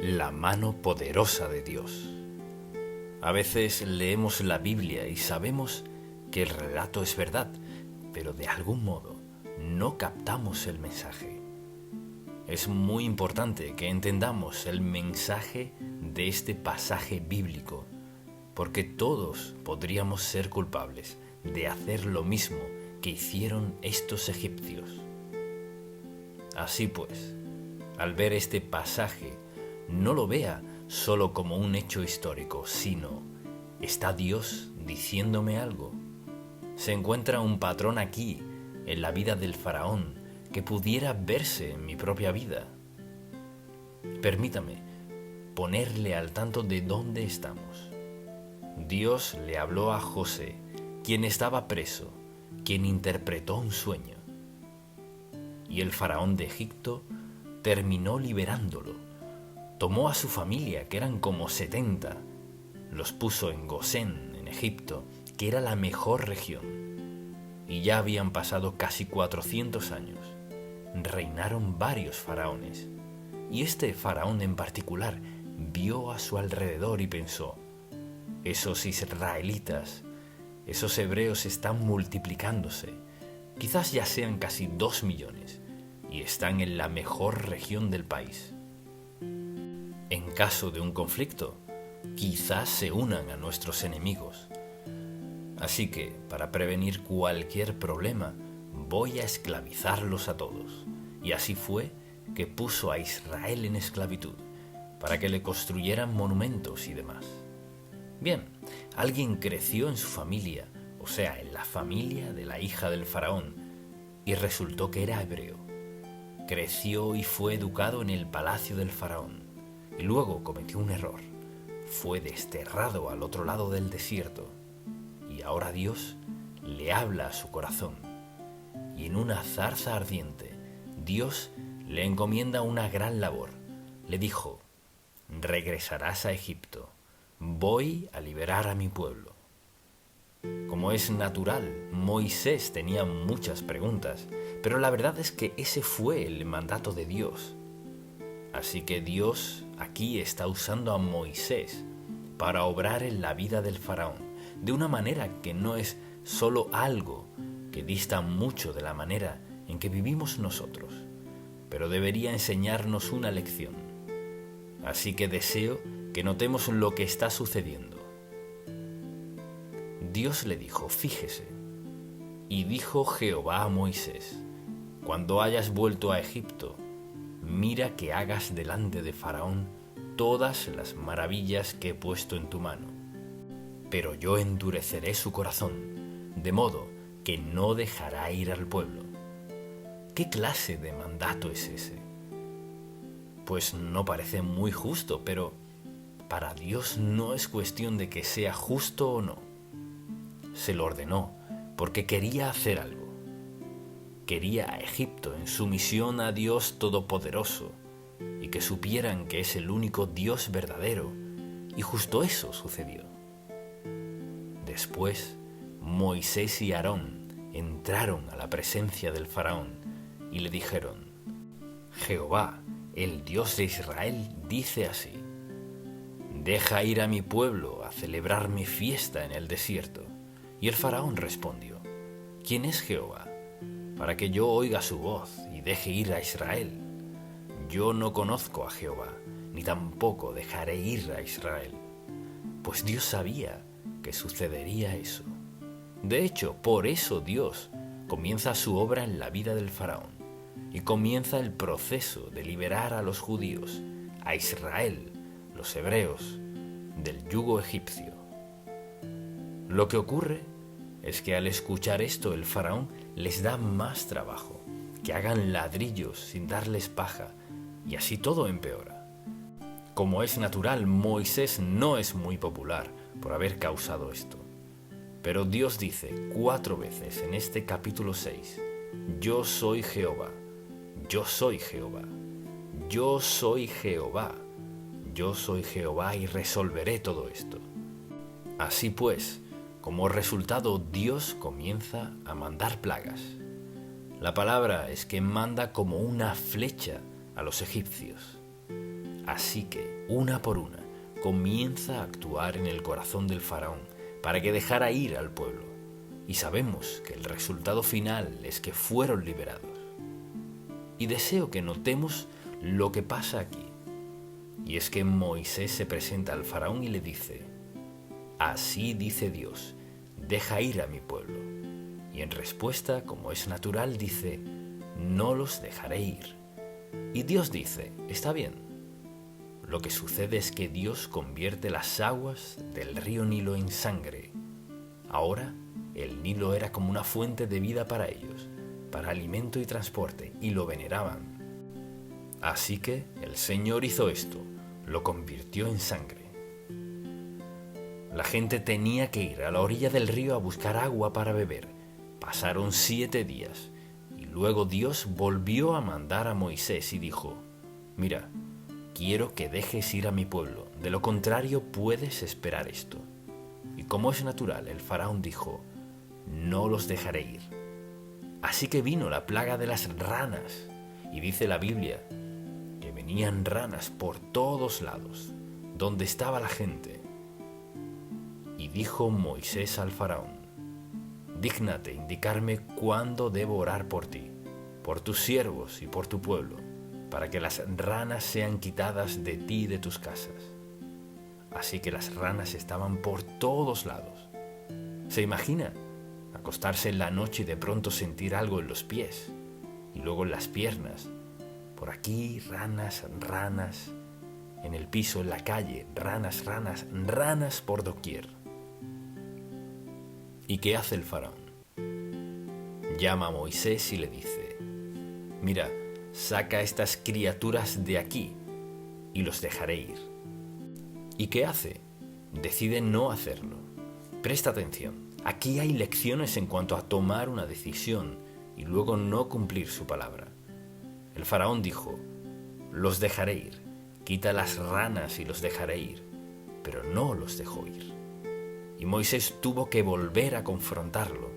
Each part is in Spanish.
La mano poderosa de Dios. A veces leemos la Biblia y sabemos que el relato es verdad, pero de algún modo no captamos el mensaje. Es muy importante que entendamos el mensaje de este pasaje bíblico, porque todos podríamos ser culpables de hacer lo mismo que hicieron estos egipcios. Así pues, al ver este pasaje, no lo vea solo como un hecho histórico, sino, ¿está Dios diciéndome algo? ¿Se encuentra un patrón aquí, en la vida del faraón, que pudiera verse en mi propia vida? Permítame ponerle al tanto de dónde estamos. Dios le habló a José, quien estaba preso, quien interpretó un sueño. Y el faraón de Egipto terminó liberándolo. Tomó a su familia, que eran como 70, los puso en Gosén, en Egipto, que era la mejor región. Y ya habían pasado casi 400 años. Reinaron varios faraones. Y este faraón en particular vio a su alrededor y pensó: esos israelitas, esos hebreos están multiplicándose. Quizás ya sean casi 2 millones y están en la mejor región del país. En caso de un conflicto, quizás se unan a nuestros enemigos. Así que, para prevenir cualquier problema, voy a esclavizarlos a todos. Y así fue que puso a Israel en esclavitud, para que le construyeran monumentos y demás. Bien, alguien creció en su familia, o sea, en la familia de la hija del faraón, y resultó que era hebreo. Creció y fue educado en el palacio del faraón. Y luego cometió un error. Fue desterrado al otro lado del desierto. Y ahora Dios le habla a su corazón. Y en una zarza ardiente, Dios le encomienda una gran labor. Le dijo: regresarás a Egipto. Voy a liberar a mi pueblo. Como es natural, Moisés tenía muchas preguntas, pero la verdad es que ese fue el mandato de Dios. Así que Dios aquí está usando a Moisés para obrar en la vida del faraón, de una manera que no es solo algo que dista mucho de la manera en que vivimos nosotros, pero debería enseñarnos una lección. Así que deseo que notemos lo que está sucediendo. Dios le dijo: fíjese, y dijo Jehová a Moisés: cuando hayas vuelto a Egipto, mira que hagas delante de Faraón todas las maravillas que he puesto en tu mano. Pero yo endureceré su corazón, de modo que no dejará ir al pueblo. ¿Qué clase de mandato es ese? Pues no parece muy justo, pero para Dios no es cuestión de que sea justo o no. Se lo ordenó porque quería hacer algo. Quería a Egipto en sumisión a Dios Todopoderoso y que supieran que es el único Dios verdadero, y justo eso sucedió. Después, Moisés y Aarón entraron a la presencia del faraón y le dijeron: Jehová, el Dios de Israel, dice así: deja ir a mi pueblo a celebrar mi fiesta en el desierto. Y el faraón respondió: ¿quién es Jehová, para que yo oiga su voz y deje ir a Israel? Yo no conozco a Jehová, ni tampoco dejaré ir a Israel. Pues Dios sabía que sucedería eso. De hecho, por eso Dios comienza su obra en la vida del faraón y comienza el proceso de liberar a los judíos, a Israel, los hebreos, del yugo egipcio. Lo que ocurre es que al escuchar esto, el faraón les da más trabajo, que hagan ladrillos sin darles paja, y así todo empeora. Como es natural, Moisés no es muy popular por haber causado esto. Pero Dios dice 4 veces en este capítulo 6, yo soy Jehová, yo soy Jehová, yo soy Jehová, yo soy Jehová y resolveré todo esto. Así pues, como resultado, Dios comienza a mandar plagas. La palabra es que manda como una flecha a los egipcios. Así que, una por una, comienza a actuar en el corazón del faraón para que dejara ir al pueblo. Y sabemos que el resultado final es que fueron liberados. Y deseo que notemos lo que pasa aquí. Y es que Moisés se presenta al faraón y le dice: así dice Dios, deja ir a mi pueblo. Y en respuesta, como es natural, dice: no los dejaré ir. Y Dios dice: está bien. Lo que sucede es que Dios convierte las aguas del río Nilo en sangre. Ahora, el Nilo era como una fuente de vida para ellos, para alimento y transporte, y lo veneraban. Así que el Señor hizo esto, lo convirtió en sangre. La gente tenía que ir a la orilla del río a buscar agua para beber. Pasaron 7 días, y luego Dios volvió a mandar a Moisés y dijo: mira, quiero que dejes ir a mi pueblo, de lo contrario puedes esperar esto. Y como es natural, el faraón dijo: no los dejaré ir. Así que vino la plaga de las ranas, y dice la Biblia que venían ranas por todos lados, donde estaba la gente. Y dijo Moisés al faraón: dígnate indicarme cuándo debo orar por ti, por tus siervos y por tu pueblo, para que las ranas sean quitadas de ti y de tus casas. Así que las ranas estaban por todos lados. ¿Se imagina? Acostarse en la noche y de pronto sentir algo en los pies, y luego en las piernas. Por aquí, ranas, ranas. En el piso, en la calle, ranas, ranas, ranas por doquier. ¿Y qué hace el faraón? Llama a Moisés y le dice: mira, saca a estas criaturas de aquí y los dejaré ir. ¿Y qué hace? Decide no hacerlo. Presta atención, aquí hay lecciones en cuanto a tomar una decisión y luego no cumplir su palabra. El faraón dijo: los dejaré ir, quita las ranas y los dejaré ir, pero no los dejó ir. Y Moisés tuvo que volver a confrontarlo,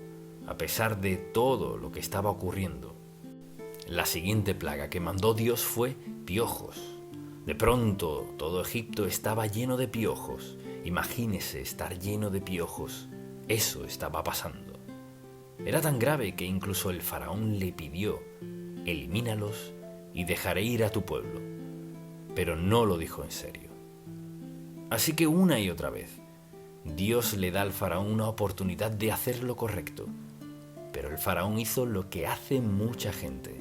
a pesar de todo lo que estaba ocurriendo. La siguiente plaga que mandó Dios fue piojos. De pronto todo Egipto estaba lleno de piojos. Imagínese estar lleno de piojos. Eso estaba pasando. Era tan grave que incluso el faraón le pidió: elimínalos y dejaré ir a tu pueblo. Pero no lo dijo en serio. Así que una y otra vez, Dios le da al faraón una oportunidad de hacer lo correcto. Pero el faraón hizo lo que hace mucha gente: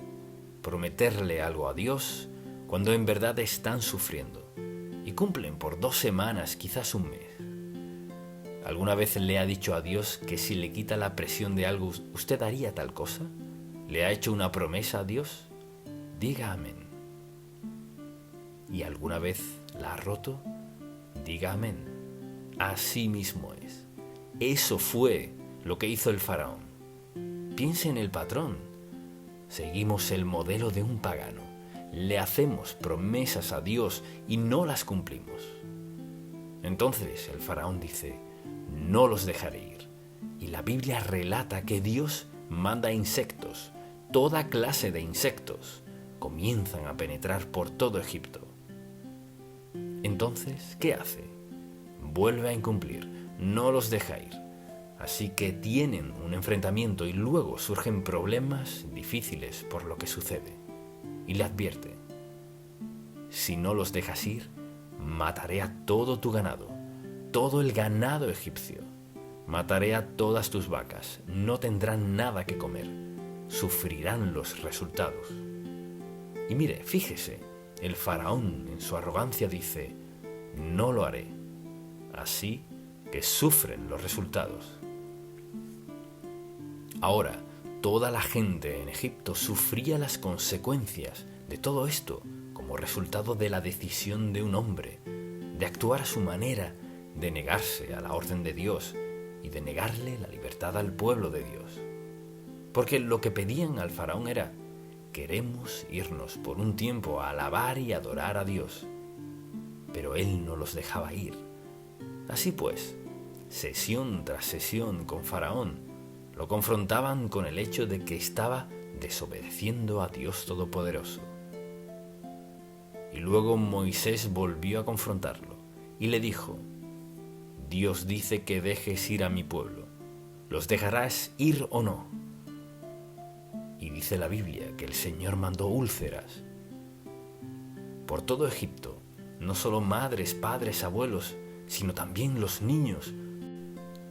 prometerle algo a Dios cuando en verdad están sufriendo, y cumplen por 2 semanas, quizás un mes. ¿Alguna vez le ha dicho a Dios que si le quita la presión de algo, usted haría tal cosa? ¿Le ha hecho una promesa a Dios? Diga amén. ¿Y alguna vez la ha roto? Diga amén. Así mismo es. Eso fue lo que hizo el faraón. Piense en el patrón. Seguimos el modelo de un pagano. Le hacemos promesas a Dios y no las cumplimos. Entonces el faraón dice: no los dejaré ir. Y la Biblia relata que Dios manda insectos, toda clase de insectos, comienzan a penetrar por todo Egipto. Entonces, ¿qué hace? Vuelve a incumplir, no los deja ir. Así que tienen un enfrentamiento y luego surgen problemas difíciles por lo que sucede. Y le advierte: si no los dejas ir, mataré a todo tu ganado, todo el ganado egipcio. Mataré a todas tus vacas, no tendrán nada que comer, sufrirán los resultados. Y mire, fíjese, el faraón en su arrogancia dice: no lo haré. Así que sufren los resultados. Ahora, toda la gente en Egipto sufría las consecuencias de todo esto como resultado de la decisión de un hombre, de actuar a su manera, de negarse a la orden de Dios y de negarle la libertad al pueblo de Dios. Porque lo que pedían al faraón era: queremos irnos por un tiempo a alabar y adorar a Dios. Pero él no los dejaba ir. Así pues, sesión tras sesión con faraón, lo confrontaban con el hecho de que estaba desobedeciendo a Dios Todopoderoso. Y luego Moisés volvió a confrontarlo y le dijo: Dios dice que dejes ir a mi pueblo. ¿Los dejarás ir o no? Y dice la Biblia que el Señor mandó úlceras por todo Egipto, no solo madres, padres, abuelos, sino también los niños.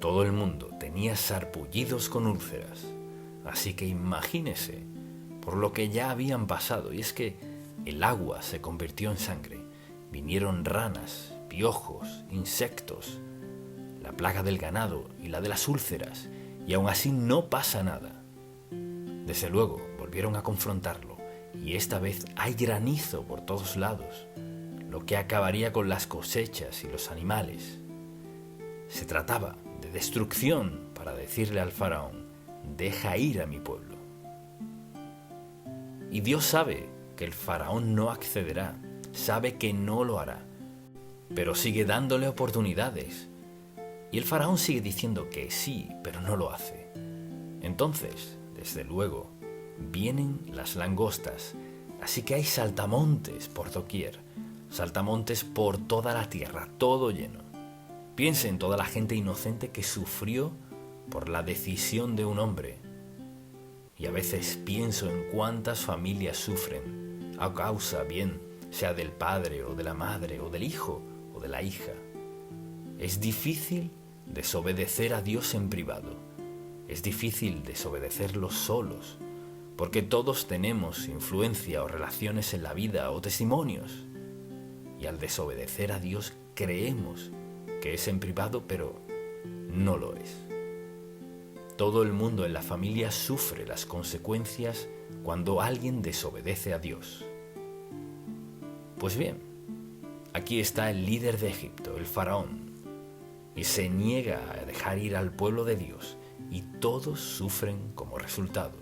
Todo el mundo tenía sarpullidos con úlceras. Así que imagínese por lo que ya habían pasado, y es que el agua se convirtió en sangre. Vinieron ranas, piojos, insectos, la plaga del ganado y la de las úlceras, y aún así no pasa nada. Desde luego volvieron a confrontarlo, y esta vez hay granizo por todos lados, lo que acabaría con las cosechas y los animales. Se trataba de destrucción para decirle al faraón: deja ir a mi pueblo. Y Dios sabe que el faraón no accederá, sabe que no lo hará, pero sigue dándole oportunidades. Y el faraón sigue diciendo que sí, pero no lo hace. Entonces, desde luego, vienen las langostas, así que hay saltamontes por doquier, saltamontes por toda la tierra, todo lleno. Piense en toda la gente inocente que sufrió por la decisión de un hombre. Y a veces pienso en cuántas familias sufren a causa, bien sea del padre o de la madre o del hijo o de la hija. Es difícil desobedecer a Dios en privado. Es difícil desobedecerlo solos, porque todos tenemos influencia o relaciones en la vida o testimonios. Y al desobedecer a Dios creemos que es en privado, pero no lo es. Todo el mundo en la familia sufre las consecuencias cuando alguien desobedece a Dios. Pues bien, aquí está el líder de Egipto, el faraón, y se niega a dejar ir al pueblo de Dios, y todos sufren como resultado.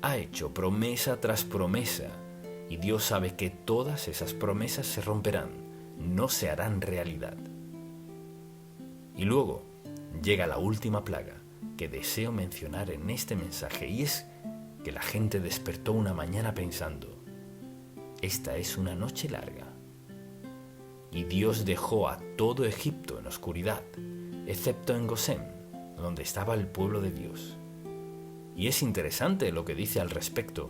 Ha hecho promesa tras promesa, y Dios sabe que todas esas promesas se romperán, no se harán realidad. Y luego llega la última plaga que deseo mencionar en este mensaje, y es que la gente despertó una mañana pensando: esta es una noche larga. Y Dios dejó a todo Egipto en oscuridad, excepto en Gosén, donde estaba el pueblo de Dios. Y es interesante lo que dice al respecto,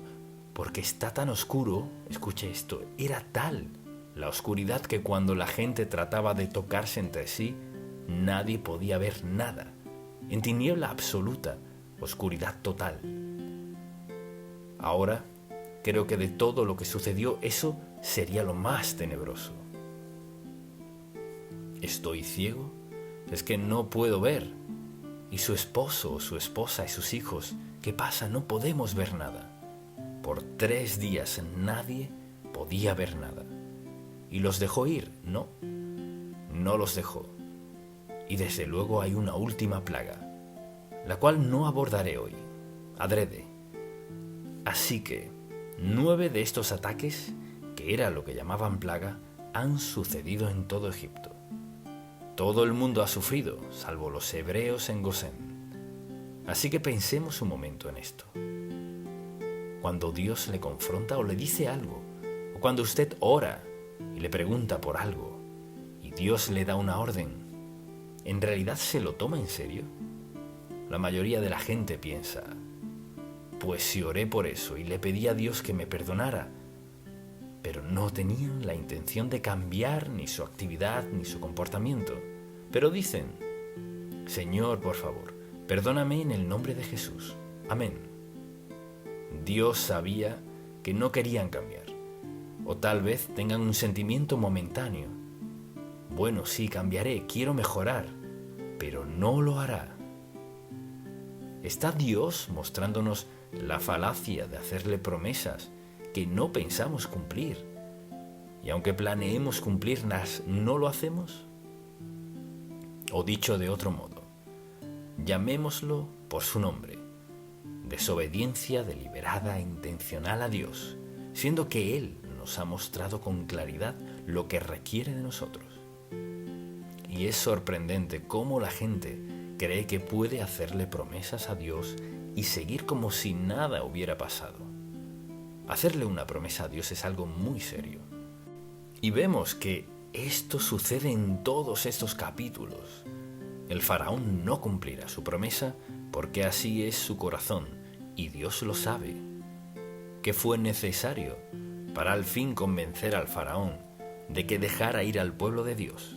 porque está tan oscuro, escuche esto, era tal la oscuridad que cuando la gente trataba de tocarse entre sí, nadie podía ver nada, en tiniebla absoluta, oscuridad total. Ahora, creo que de todo lo que sucedió, eso sería lo más tenebroso. ¿Estoy ciego? Es que no puedo ver. ¿Y su esposo, su esposa y sus hijos? ¿Qué pasa? No podemos ver nada. Por 3 días nadie podía ver nada. ¿Y los dejó ir? No, no los dejó. Y desde luego hay una última plaga, la cual no abordaré hoy, adrede. Así que 9 de estos ataques, que era lo que llamaban plaga, han sucedido en todo Egipto. Todo el mundo ha sufrido, salvo los hebreos en Gosén. Así que pensemos un momento en esto. Cuando Dios le confronta o le dice algo, o cuando usted ora y le pregunta por algo, y Dios le da una orden, ¿en realidad se lo toma en serio? La mayoría de la gente piensa: pues si oré por eso y le pedí a Dios que me perdonara, pero no tenían la intención de cambiar ni su actividad ni su comportamiento. Pero dicen: Señor, por favor, perdóname en el nombre de Jesús. Amén. Dios sabía que no querían cambiar, o tal vez tengan un sentimiento momentáneo. Bueno, sí, cambiaré, quiero mejorar, pero no lo hará. ¿Está Dios mostrándonos la falacia de hacerle promesas que no pensamos cumplir? Y aunque planeemos cumplirlas, ¿no lo hacemos? O dicho de otro modo, llamémoslo por su nombre: desobediencia deliberada e intencional a Dios, siendo que Él nos ha mostrado con claridad lo que requiere de nosotros. Y es sorprendente cómo la gente cree que puede hacerle promesas a Dios y seguir como si nada hubiera pasado. Hacerle una promesa a Dios es algo muy serio. Y vemos que esto sucede en todos estos capítulos. El faraón no cumplirá su promesa porque así es su corazón, y Dios lo sabe. ¿Qué fue necesario para al fin convencer al faraón de que dejara ir al pueblo de Dios?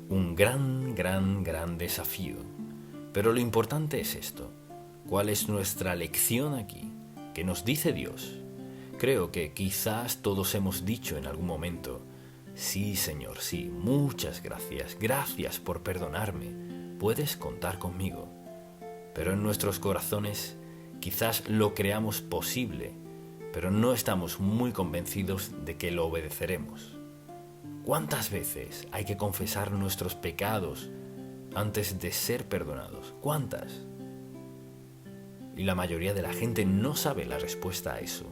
Un gran desafío. Pero lo importante es esto. ¿Cuál es nuestra lección aquí? ¿Qué nos dice Dios? Creo que quizás todos hemos dicho en algún momento: sí, Señor, sí, muchas gracias, gracias por perdonarme, puedes contar conmigo. Pero en nuestros corazones quizás lo creamos posible, pero no estamos muy convencidos de que lo obedeceremos. ¿Cuántas veces hay que confesar nuestros pecados antes de ser perdonados? ¿Cuántas? Y la mayoría de la gente no sabe la respuesta a eso.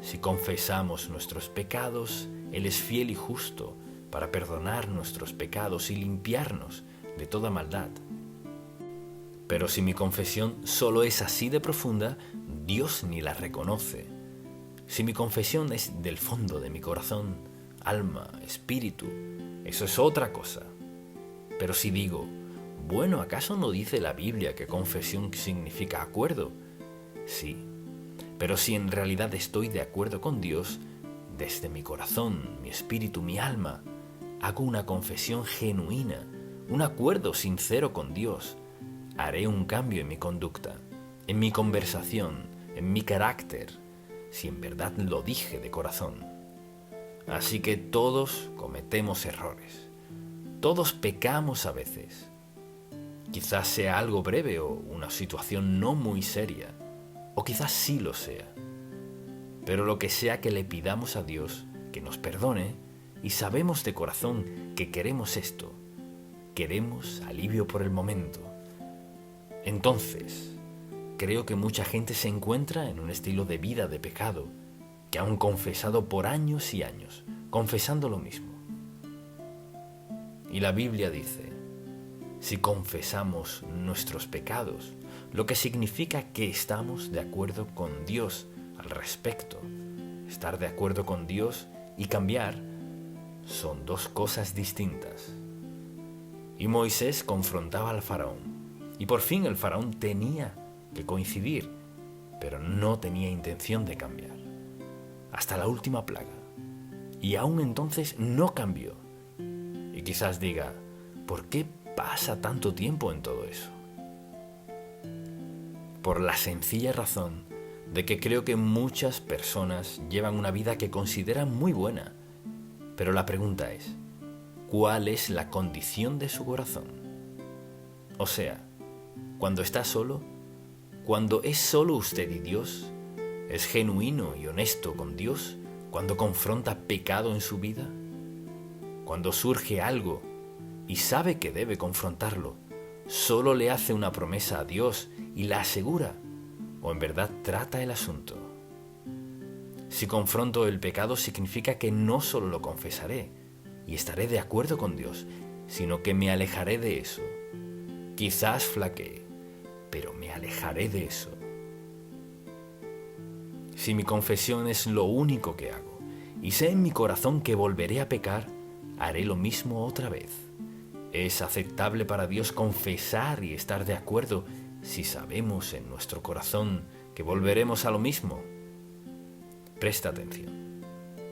Si confesamos nuestros pecados, Él es fiel y justo para perdonar nuestros pecados y limpiarnos de toda maldad. Pero si mi confesión solo es así de profunda, Dios ni la reconoce. Si mi confesión es del fondo de mi corazón, alma, espíritu, eso es otra cosa. Pero si digo: bueno, ¿acaso no dice la Biblia que confesión significa acuerdo? Sí, pero si en realidad estoy de acuerdo con Dios, desde mi corazón, mi espíritu, mi alma, hago una confesión genuina, un acuerdo sincero con Dios, haré un cambio en mi conducta, en mi conversación, en mi carácter, si en verdad lo dije de corazón. Así que todos cometemos errores, todos pecamos a veces. Quizás sea algo breve o una situación no muy seria, o quizás sí lo sea. Pero lo que sea que le pidamos a Dios que nos perdone, y sabemos de corazón que queremos esto, queremos alivio por el momento. Entonces, creo que mucha gente se encuentra en un estilo de vida de pecado, que han confesado por años y años, confesando lo mismo. Y la Biblia dice: si confesamos nuestros pecados, lo que significa que estamos de acuerdo con Dios al respecto. Estar de acuerdo con Dios y cambiar son dos cosas distintas. Y Moisés confrontaba al faraón, y por fin el faraón tenía que coincidir, pero no tenía intención de cambiar, hasta la última plaga. Y aún entonces no cambió. Y quizás diga: ¿por qué pasa tanto tiempo en todo eso? Por la sencilla razón de que creo que muchas personas llevan una vida que consideran muy buena, pero la pregunta es: ¿cuál es la condición de su corazón? O sea, cuando está solo, cuando es solo usted y Dios, ¿es genuino y honesto con Dios cuando confronta pecado en su vida? Cuando surge algo y sabe que debe confrontarlo, ¿solo le hace una promesa a Dios y la asegura, o en verdad trata el asunto? Si confronto el pecado, significa que no solo lo confesaré y estaré de acuerdo con Dios, sino que me alejaré de eso. Quizás flaquee, pero me alejaré de eso. Si mi confesión es lo único que hago y sé en mi corazón que volveré a pecar, haré lo mismo otra vez. ¿Es aceptable para Dios confesar y estar de acuerdo si sabemos en nuestro corazón que volveremos a lo mismo? Presta atención.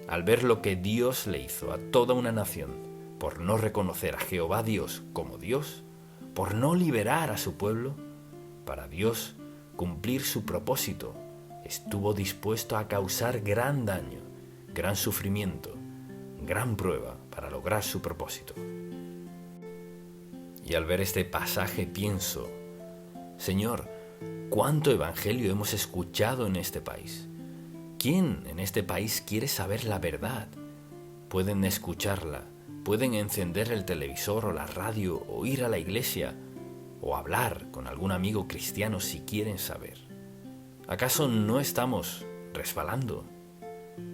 Al ver lo que Dios le hizo a toda una nación por no reconocer a Jehová Dios como Dios, por no liberar a su pueblo, para Dios cumplir su propósito, estuvo dispuesto a causar gran daño, gran sufrimiento, gran prueba para lograr su propósito. Y al ver este pasaje pienso: Señor, ¿cuánto evangelio hemos escuchado en este país? ¿Quién en este país quiere saber la verdad? Pueden escucharla, pueden encender el televisor o la radio o ir a la iglesia o hablar con algún amigo cristiano si quieren saber. ¿Acaso no estamos resbalando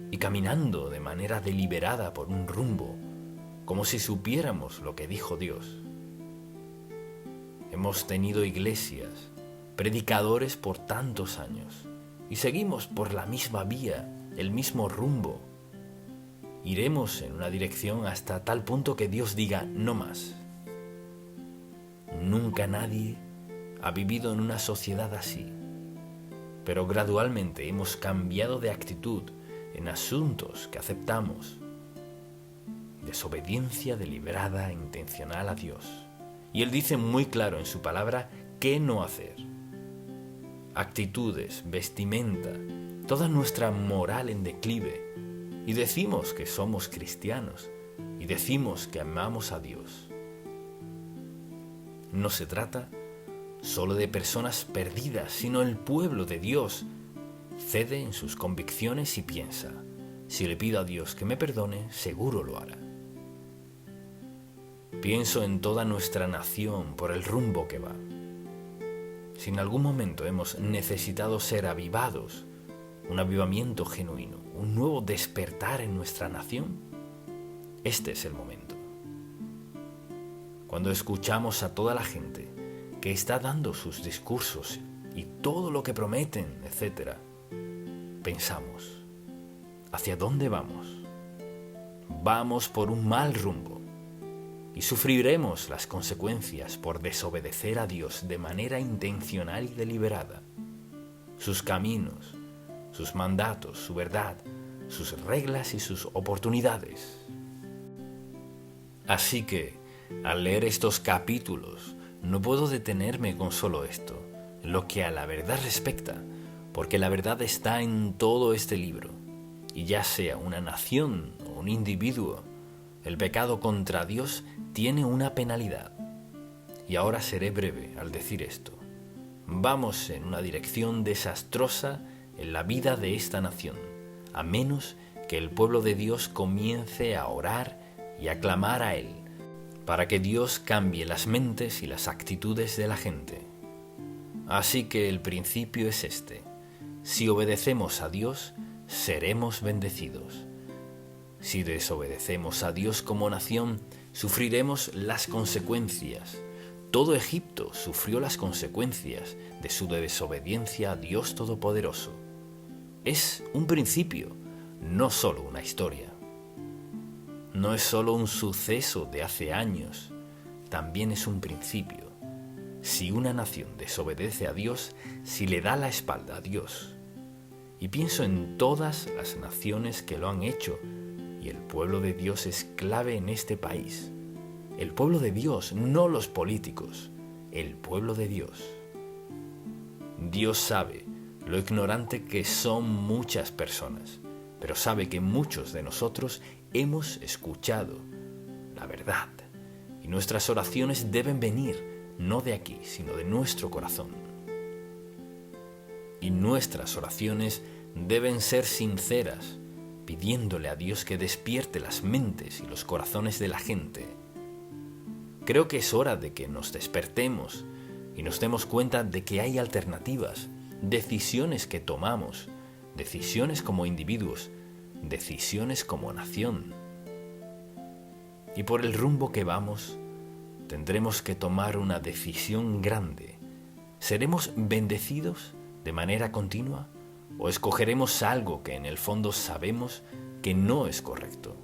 y caminando de manera deliberada por un rumbo, como si supiéramos lo que dijo Dios? Hemos tenido iglesias, predicadores por tantos años, y seguimos por la misma vía, el mismo rumbo. Iremos en una dirección hasta tal punto que Dios diga no más. Nunca nadie ha vivido en una sociedad así, pero gradualmente hemos cambiado de actitud en asuntos que aceptamos. Desobediencia deliberada e intencional a Dios. Y Él dice muy claro en su palabra qué no hacer. Actitudes, vestimenta, toda nuestra moral en declive. Y decimos que somos cristianos y decimos que amamos a Dios. No se trata solo de personas perdidas, sino el pueblo de Dios cede en sus convicciones y piensa, si le pido a Dios que me perdone, seguro lo hará. Pienso en toda nuestra nación por el rumbo que va. Si en algún momento hemos necesitado ser avivados, un avivamiento genuino, un nuevo despertar en nuestra nación, este es el momento. Cuando escuchamos a toda la gente que está dando sus discursos y todo lo que prometen, etc., pensamos, ¿hacia dónde vamos? Vamos por un mal rumbo y sufriremos las consecuencias por desobedecer a Dios de manera intencional y deliberada. Sus caminos, sus mandatos, su verdad, sus reglas y sus oportunidades. Así que, al leer estos capítulos, no puedo detenerme con solo esto, en lo que a la verdad respecta, porque la verdad está en todo este libro, y ya sea una nación o un individuo, el pecado contra Dios tiene una penalidad. Y ahora seré breve al decir esto. Vamos en una dirección desastrosa en la vida de esta nación, a menos que el pueblo de Dios comience a orar y a clamar a Él, para que Dios cambie las mentes y las actitudes de la gente. Así que el principio es este: si obedecemos a Dios, seremos bendecidos. Si desobedecemos a Dios como nación, sufriremos las consecuencias. Todo Egipto sufrió las consecuencias de su desobediencia a Dios Todopoderoso. Es un principio, no solo una historia. No es solo un suceso de hace años, también es un principio. Si una nación desobedece a Dios, si le da la espalda a Dios. Y pienso en todas las naciones que lo han hecho, y el pueblo de Dios es clave en este país. El pueblo de Dios, no los políticos, el pueblo de Dios. Dios sabe lo ignorante que son muchas personas, pero sabe que muchos de nosotros hemos escuchado la verdad, y nuestras oraciones deben venir no de aquí, sino de nuestro corazón. Y nuestras oraciones deben ser sinceras, pidiéndole a Dios que despierte las mentes y los corazones de la gente. Creo que es hora de que nos despertemos y nos demos cuenta de que hay alternativas, decisiones que tomamos, decisiones como individuos, decisiones como nación. Y por el rumbo que vamos, tendremos que tomar una decisión grande. ¿Seremos bendecidos de manera continua o escogeremos algo que en el fondo sabemos que no es correcto?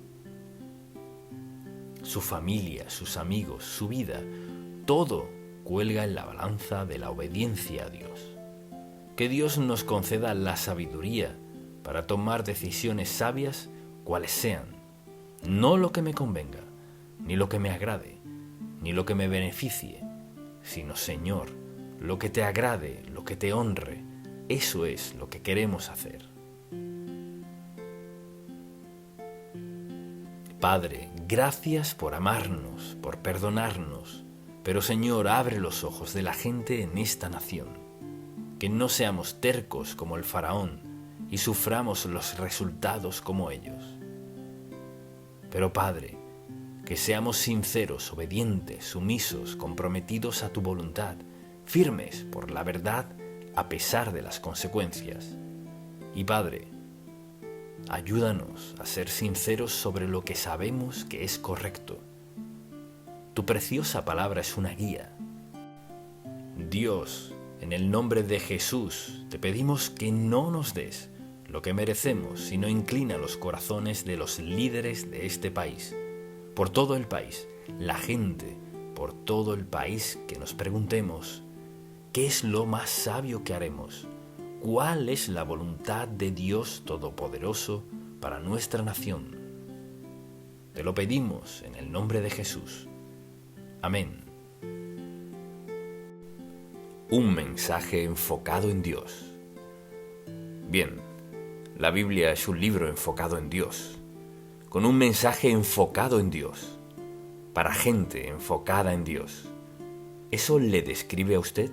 Su familia, sus amigos, su vida, todo cuelga en la balanza de la obediencia a Dios. Que Dios nos conceda la sabiduría para tomar decisiones sabias, cuales sean, no lo que me convenga, ni lo que me agrade, ni lo que me beneficie, sino, Señor, lo que te agrade, lo que te honre. Eso es lo que queremos hacer. Padre, gracias por amarnos, por perdonarnos, pero Señor, abre los ojos de la gente en esta nación, que no seamos tercos como el faraón y suframos los resultados como ellos. Pero Padre, que seamos sinceros, obedientes, sumisos, comprometidos a tu voluntad, firmes por la verdad a pesar de las consecuencias. Y Padre, ayúdanos a ser sinceros sobre lo que sabemos que es correcto. Tu preciosa palabra es una guía. Dios en el nombre de Jesús, te pedimos que no nos des lo que merecemos, sino inclina los corazones de los líderes de este país, por todo el país, la gente, por todo el país, que nos preguntemos, ¿qué es lo más sabio que haremos? ¿Cuál es la voluntad de Dios Todopoderoso para nuestra nación? Te lo pedimos en el nombre de Jesús. Amén. Un mensaje enfocado en Dios. Bien, la Biblia es un libro enfocado en Dios, con un mensaje enfocado en Dios, para gente enfocada en Dios. ¿Eso le describe a usted?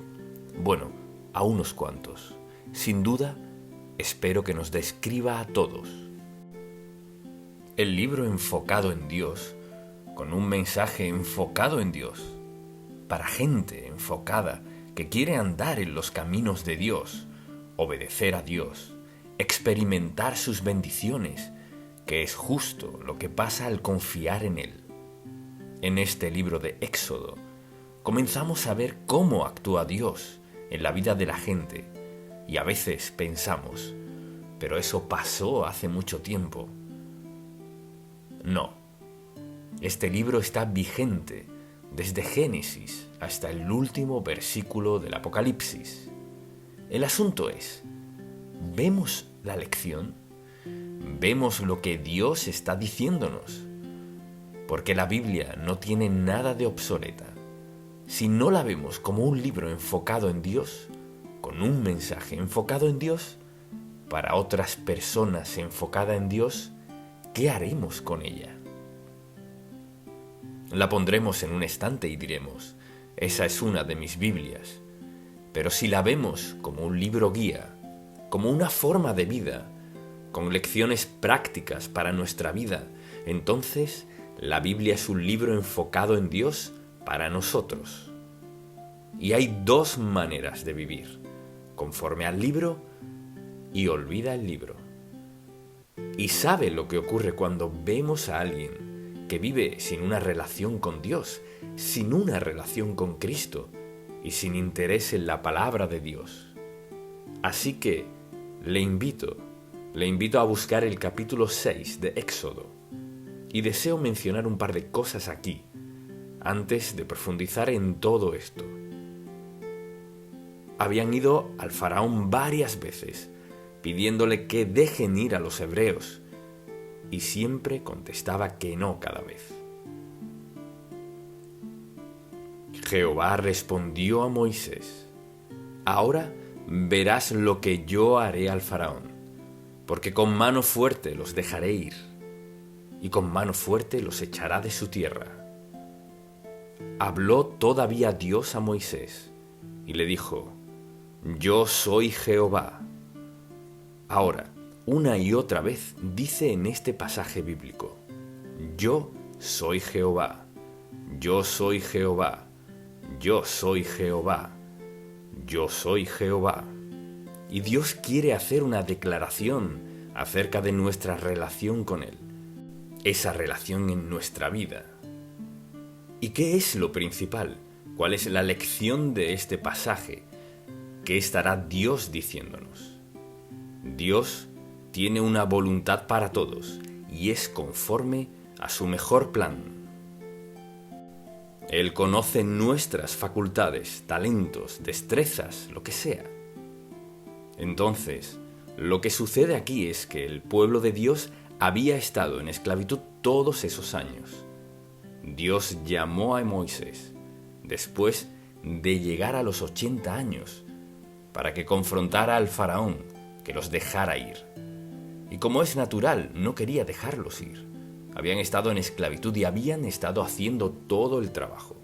Bueno, a unos cuantos. Sin duda, espero que nos describa a todos. El libro enfocado en Dios, con un mensaje enfocado en Dios, para gente enfocada que quiere andar en los caminos de Dios, obedecer a Dios, experimentar sus bendiciones, que es justo lo que pasa al confiar en Él. En este libro de Éxodo, comenzamos a ver cómo actúa Dios en la vida de la gente, y a veces pensamos, pero eso pasó hace mucho tiempo. No, este libro está vigente desde Génesis hasta el último versículo del Apocalipsis. El asunto es, ¿vemos la lección? ¿Vemos lo que Dios está diciéndonos? Porque la Biblia no tiene nada de obsoleta. Si no la vemos como un libro enfocado en Dios, con un mensaje enfocado en Dios, para otras personas enfocada en Dios, ¿qué haremos con ella? La pondremos en un estante y diremos, esa es una de mis Biblias. Pero si la vemos como un libro guía, como una forma de vida, con lecciones prácticas para nuestra vida, entonces la Biblia es un libro enfocado en Dios para nosotros. Y hay dos maneras de vivir, conforme al libro y olvida el libro. Y sabe lo que ocurre cuando vemos a alguien que vive sin una relación con Dios, sin una relación con Cristo y sin interés en la palabra de Dios. Así que le invito a buscar el capítulo 6 de Éxodo. Y deseo mencionar un par de cosas aquí, antes de profundizar en todo esto. Habían ido al faraón varias veces, pidiéndole que dejen ir a los hebreos, y siempre contestaba que no cada vez. Jehová respondió a Moisés, ahora verás lo que yo haré al faraón, porque con mano fuerte los dejaré ir, y con mano fuerte los echará de su tierra. Habló todavía Dios a Moisés, y le dijo, yo soy Jehová. Ahora, una y otra vez dice en este pasaje bíblico, yo soy Jehová, yo soy Jehová, yo soy Jehová, yo soy Jehová. Y Dios quiere hacer una declaración acerca de nuestra relación con Él, esa relación en nuestra vida. ¿Y qué es lo principal? ¿Cuál es la lección de este pasaje? ¿Qué estará Dios diciéndonos? Dios tiene una voluntad para todos y es conforme a su mejor plan. Él conoce nuestras facultades, talentos, destrezas, lo que sea. Entonces, lo que sucede aquí es que el pueblo de Dios había estado en esclavitud todos esos años. Dios llamó a Moisés, después de llegar a los 80 años, para que confrontara al faraón, que los dejara ir. Y como es natural, no quería dejarlos ir. Habían estado en esclavitud y habían estado haciendo todo el trabajo.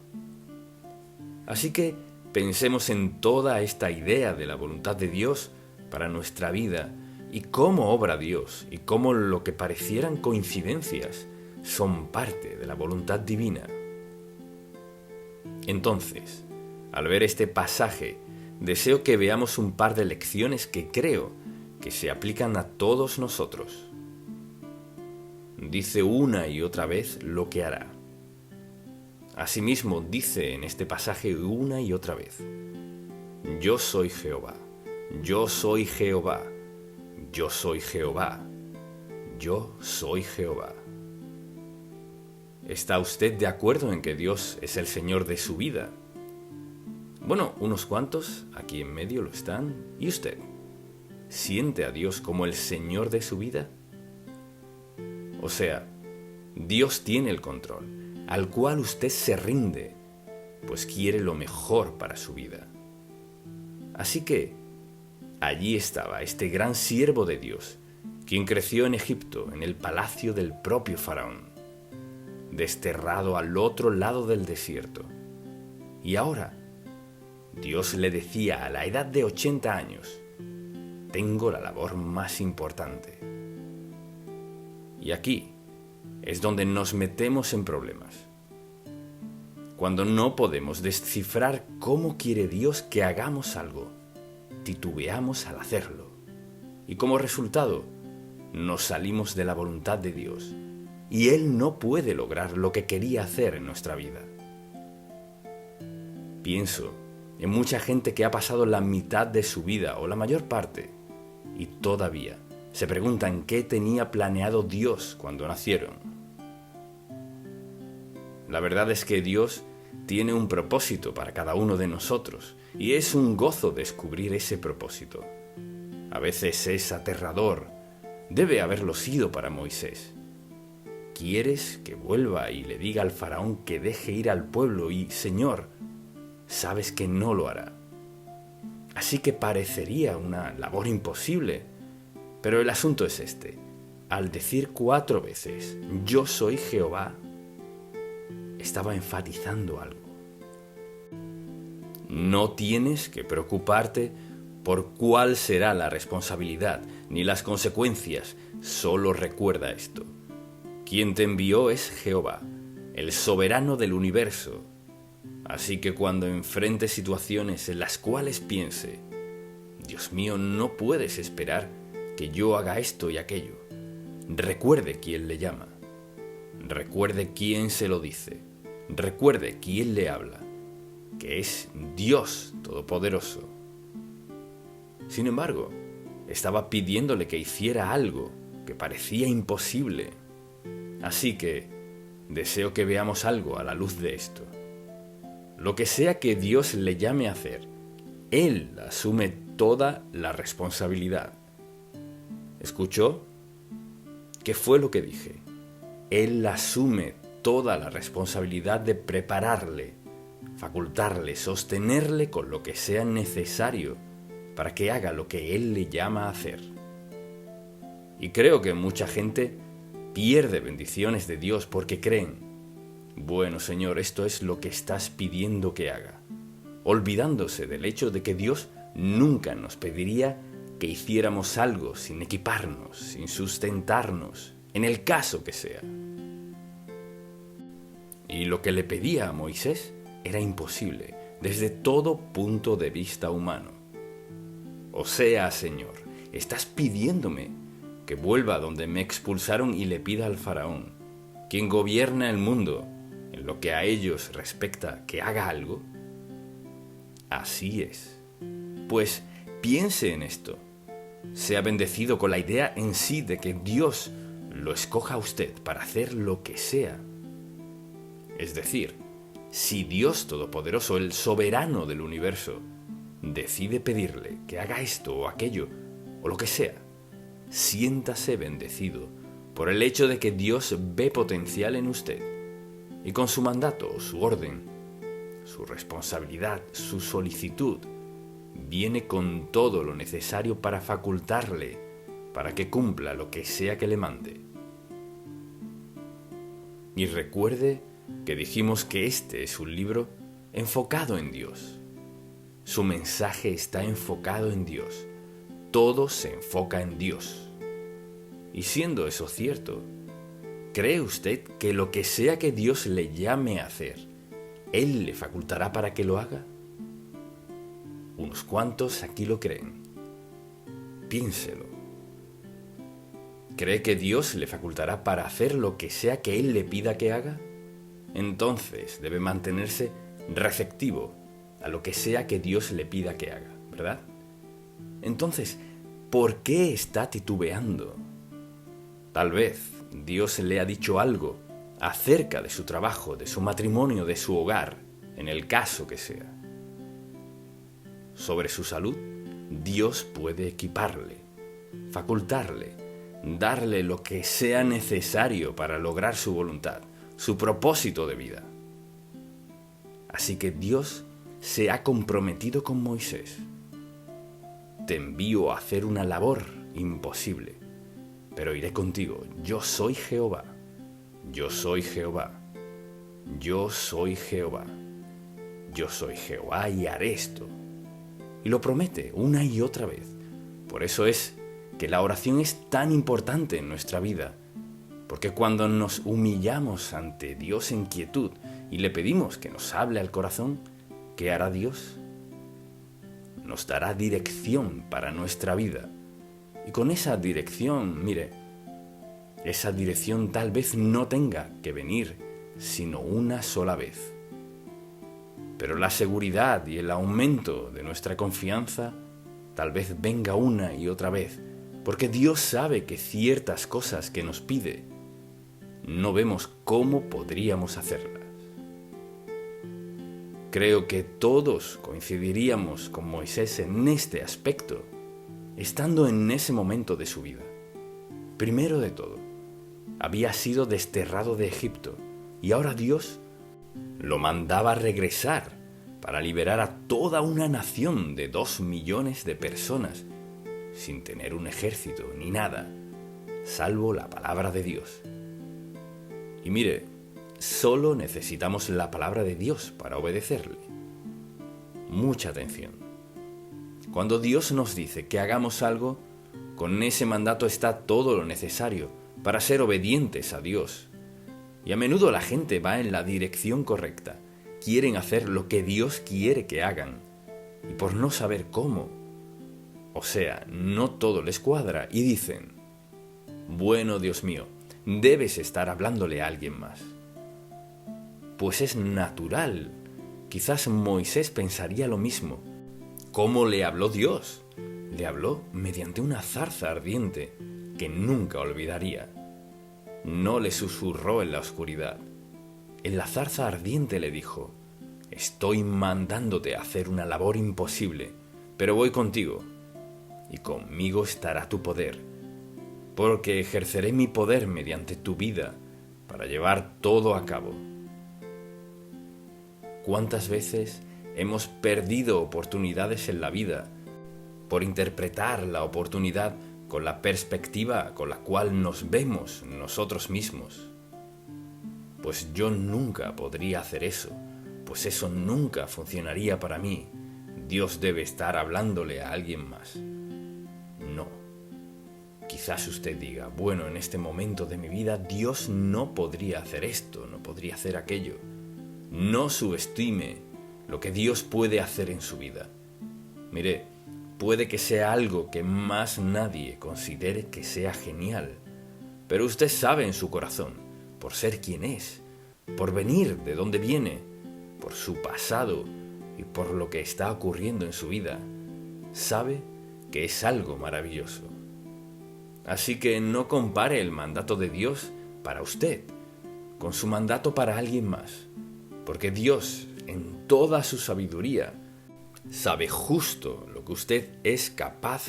Así que pensemos en toda esta idea de la voluntad de Dios para nuestra vida y cómo obra Dios y cómo lo que parecieran coincidencias son parte de la voluntad divina. Entonces, al ver este pasaje, deseo que veamos un par de lecciones que creo que se aplican a todos nosotros. Dice una y otra vez lo que hará. Asimismo, dice en este pasaje una y otra vez, Yo soy Jehová, yo soy Jehová, yo soy Jehová, yo soy Jehová. ¿Está usted de acuerdo en que Dios es el Señor de su vida? Bueno, unos cuantos aquí en medio lo están. ¿Y usted? ¿Siente a Dios como el Señor de su vida? O sea, Dios tiene el control, al cual usted se rinde, pues quiere lo mejor para su vida. Así que, allí estaba este gran siervo de Dios, quien creció en Egipto, en el palacio del propio faraón, desterrado al otro lado del desierto. Y ahora, Dios le decía a la edad de 80 años, tengo la labor más importante. Y aquí es donde nos metemos en problemas. Cuando no podemos descifrar cómo quiere Dios que hagamos algo, titubeamos al hacerlo. Y como resultado, nos salimos de la voluntad de Dios. Y Él no puede lograr lo que quería hacer en nuestra vida. Pienso en mucha gente que ha pasado la mitad de su vida o la mayor parte y todavía se preguntan qué tenía planeado Dios cuando nacieron. La verdad es que Dios tiene un propósito para cada uno de nosotros y es un gozo descubrir ese propósito. A veces es aterrador. Debe haberlo sido para Moisés. ¿Quieres que vuelva y le diga al faraón que deje ir al pueblo y, Señor, sabes que no lo hará? Así que parecería una labor imposible. Pero el asunto es este. Al decir 4 veces, yo soy Jehová, estaba enfatizando algo. No tienes que preocuparte por cuál será la responsabilidad ni las consecuencias. Solo recuerda esto. Quien te envió es Jehová, el soberano del universo. Así que cuando enfrentes situaciones en las cuales piense, Dios mío, no puedes esperar que yo haga esto y aquello, recuerde quién le llama, recuerde quién se lo dice, recuerde quién le habla, que es Dios Todopoderoso. Sin embargo, estaba pidiéndole que hiciera algo que parecía imposible. Así que deseo que veamos algo a la luz de esto. Lo que sea que Dios le llame a hacer, Él asume toda la responsabilidad. ¿Escuchó? ¿Qué fue lo que dije? Él asume toda la responsabilidad de prepararle, facultarle, sostenerle con lo que sea necesario para que haga lo que Él le llama a hacer. Y creo que mucha gente pierde bendiciones de Dios porque creen, bueno, Señor, esto es lo que estás pidiendo que haga, olvidándose del hecho de que Dios nunca nos pediría que hiciéramos algo sin equiparnos, sin sustentarnos, en el caso que sea. Y lo que le pedía a Moisés era imposible, desde todo punto de vista humano. O sea, Señor, estás pidiéndome que vuelva donde me expulsaron y le pida al faraón, quien gobierna el mundo, en lo que a ellos respecta, que haga algo. Así es. Pues piense en esto. Sea bendecido con la idea en sí de que Dios lo escoja a usted para hacer lo que sea. Es decir, si Dios Todopoderoso, el soberano del universo, decide pedirle que haga esto o aquello, o lo que sea, siéntase bendecido por el hecho de que Dios ve potencial en usted y con su mandato, su orden, su responsabilidad, su solicitud, viene con todo lo necesario para facultarle, para que cumpla lo que sea que le mande. Y recuerde que dijimos que este es un libro enfocado en Dios. Su mensaje está enfocado en Dios. Todo se enfoca en Dios. Y siendo eso cierto, ¿cree usted que lo que sea que Dios le llame a hacer, Él le facultará para que lo haga? Unos cuantos aquí lo creen. Piénselo. ¿Cree que Dios le facultará para hacer lo que sea que Él le pida que haga? Entonces debe mantenerse receptivo a lo que sea que Dios le pida que haga, ¿verdad? Entonces, ¿por qué está titubeando? Tal vez Dios le ha dicho algo acerca de su trabajo, de su matrimonio, de su hogar, en el caso que sea. Sobre su salud, Dios puede equiparle, facultarle, darle lo que sea necesario para lograr su voluntad, su propósito de vida. Así que Dios se ha comprometido con Moisés. Te envío a hacer una labor imposible, pero iré contigo. Yo soy Jehová. Yo soy Jehová. Yo soy Jehová. Yo soy Jehová y haré esto. Y lo promete una y otra vez. Por eso es que la oración es tan importante en nuestra vida. Porque cuando nos humillamos ante Dios en quietud y le pedimos que nos hable al corazón, ¿qué hará Dios? Nos dará dirección para nuestra vida. Y con esa dirección, mire, esa dirección tal vez no tenga que venir sino una sola vez. Pero la seguridad y el aumento de nuestra confianza tal vez venga una y otra vez, porque Dios sabe que ciertas cosas que nos pide no vemos cómo podríamos hacerlas. Creo que todos coincidiríamos con Moisés en este aspecto, estando en ese momento de su vida. Primero de todo, había sido desterrado de Egipto y ahora Dios lo mandaba a regresar para liberar a toda una nación de 2 millones de personas sin tener un ejército ni nada, salvo la palabra de Dios. Y mire, solo necesitamos la palabra de Dios para obedecerle. Mucha atención. Cuando Dios nos dice que hagamos algo, con ese mandato está todo lo necesario para ser obedientes a Dios. Y a menudo la gente va en la dirección correcta. Quieren hacer lo que Dios quiere que hagan. Y por no saber cómo, o sea, no todo les cuadra y dicen, bueno, Dios mío, debes estar hablándole a alguien más. Pues es natural. Quizás Moisés pensaría lo mismo. ¿Cómo le habló Dios? Le habló mediante una zarza ardiente que nunca olvidaría. No le susurró en la oscuridad. En la zarza ardiente le dijo, estoy mandándote a hacer una labor imposible, pero voy contigo, y conmigo estará tu poder, porque ejerceré mi poder mediante tu vida para llevar todo a cabo. ¿Cuántas veces hemos perdido oportunidades en la vida por interpretar la oportunidad con la perspectiva con la cual nos vemos nosotros mismos? Pues yo nunca podría hacer eso, pues eso nunca funcionaría para mí. Dios debe estar hablándole a alguien más. No. Quizás usted diga, bueno, en este momento de mi vida Dios no podría hacer esto, no podría hacer aquello. No subestime lo que Dios puede hacer en su vida. Mire, puede que sea algo que más nadie considere que sea genial, pero usted sabe en su corazón, por ser quien es, por venir de donde viene, por su pasado y por lo que está ocurriendo en su vida, sabe que es algo maravilloso. Así que no compare el mandato de Dios para usted con su mandato para alguien más, porque Dios, en toda su sabiduría, sabe justo lo que usted es capaz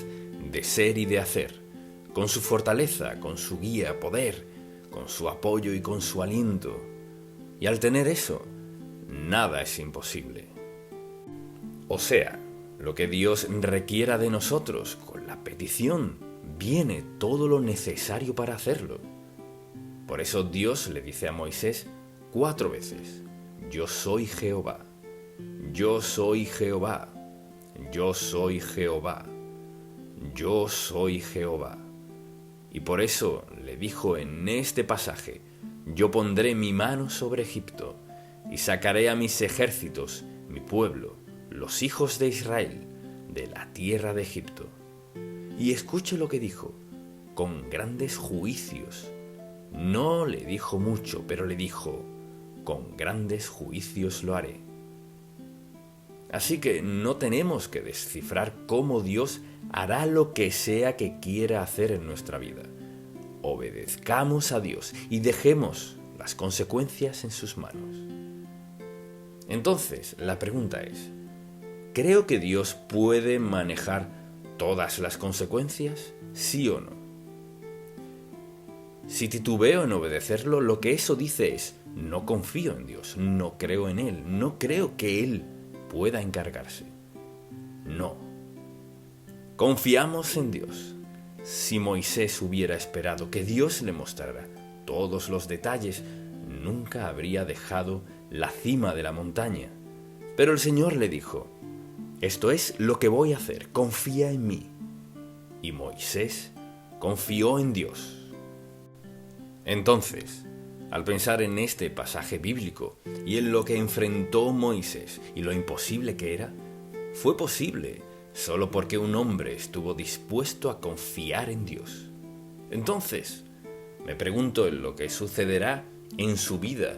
de ser y de hacer, con su fortaleza, con su guía, poder, con su apoyo y con su aliento. Y al tener eso, nada es imposible. O sea, lo que Dios requiera de nosotros con la petición, viene todo lo necesario para hacerlo. Por eso Dios le dice a Moisés 4 veces, yo soy Jehová, yo soy Jehová, yo soy Jehová, yo soy Jehová. Y por eso le dijo en este pasaje, yo pondré mi mano sobre Egipto y sacaré a mis ejércitos, mi pueblo, los hijos de Israel, de la tierra de Egipto. Y escuche lo que dijo, con grandes juicios. No le dijo mucho, pero le dijo, con grandes juicios lo haré. Así que no tenemos que descifrar cómo Dios hará lo que sea que quiera hacer en nuestra vida. Obedezcamos a Dios y dejemos las consecuencias en sus manos. Entonces, la pregunta es, ¿creo que Dios puede manejar todas las consecuencias? ¿Sí o no? Si titubeo en obedecerlo, lo que eso dice es, no confío en Dios, no creo en Él, no creo que Él pueda encargarse. No. Confiamos en Dios. Si Moisés hubiera esperado que Dios le mostrara todos los detalles, nunca habría dejado la cima de la montaña. Pero el Señor le dijo, esto es lo que voy a hacer, confía en mí. Y Moisés confió en Dios. Entonces, al pensar en este pasaje bíblico y en lo que enfrentó Moisés y lo imposible que era, fue posible solo porque un hombre estuvo dispuesto a confiar en Dios. Entonces, me pregunto en lo que sucederá en su vida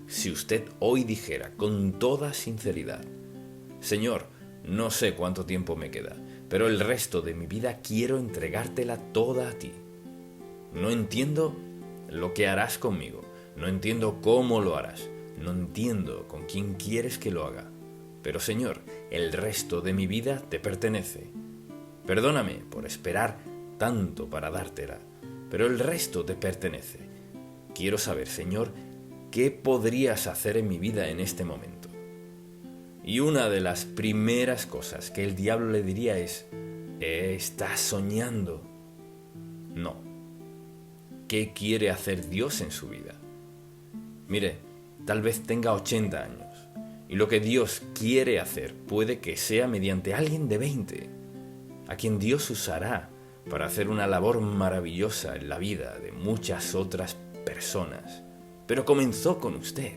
si usted hoy dijera con toda sinceridad, Señor, no sé cuánto tiempo me queda, pero el resto de mi vida quiero entregártela toda a ti. No entiendo lo que harás conmigo, no entiendo cómo lo harás, no entiendo con quién quieres que lo haga, pero Señor, el resto de mi vida te pertenece. Perdóname por esperar tanto para dártela, pero el resto te pertenece. Quiero saber, Señor, ¿qué podrías hacer en mi vida en este momento? Y una de las primeras cosas que el diablo le diría es, ¿estás soñando? No. ¿Qué quiere hacer Dios en su vida? Mire, tal vez tenga 80 años, y lo que Dios quiere hacer puede que sea mediante alguien de 20, a quien Dios usará para hacer una labor maravillosa en la vida de muchas otras personas. Pero comenzó con usted.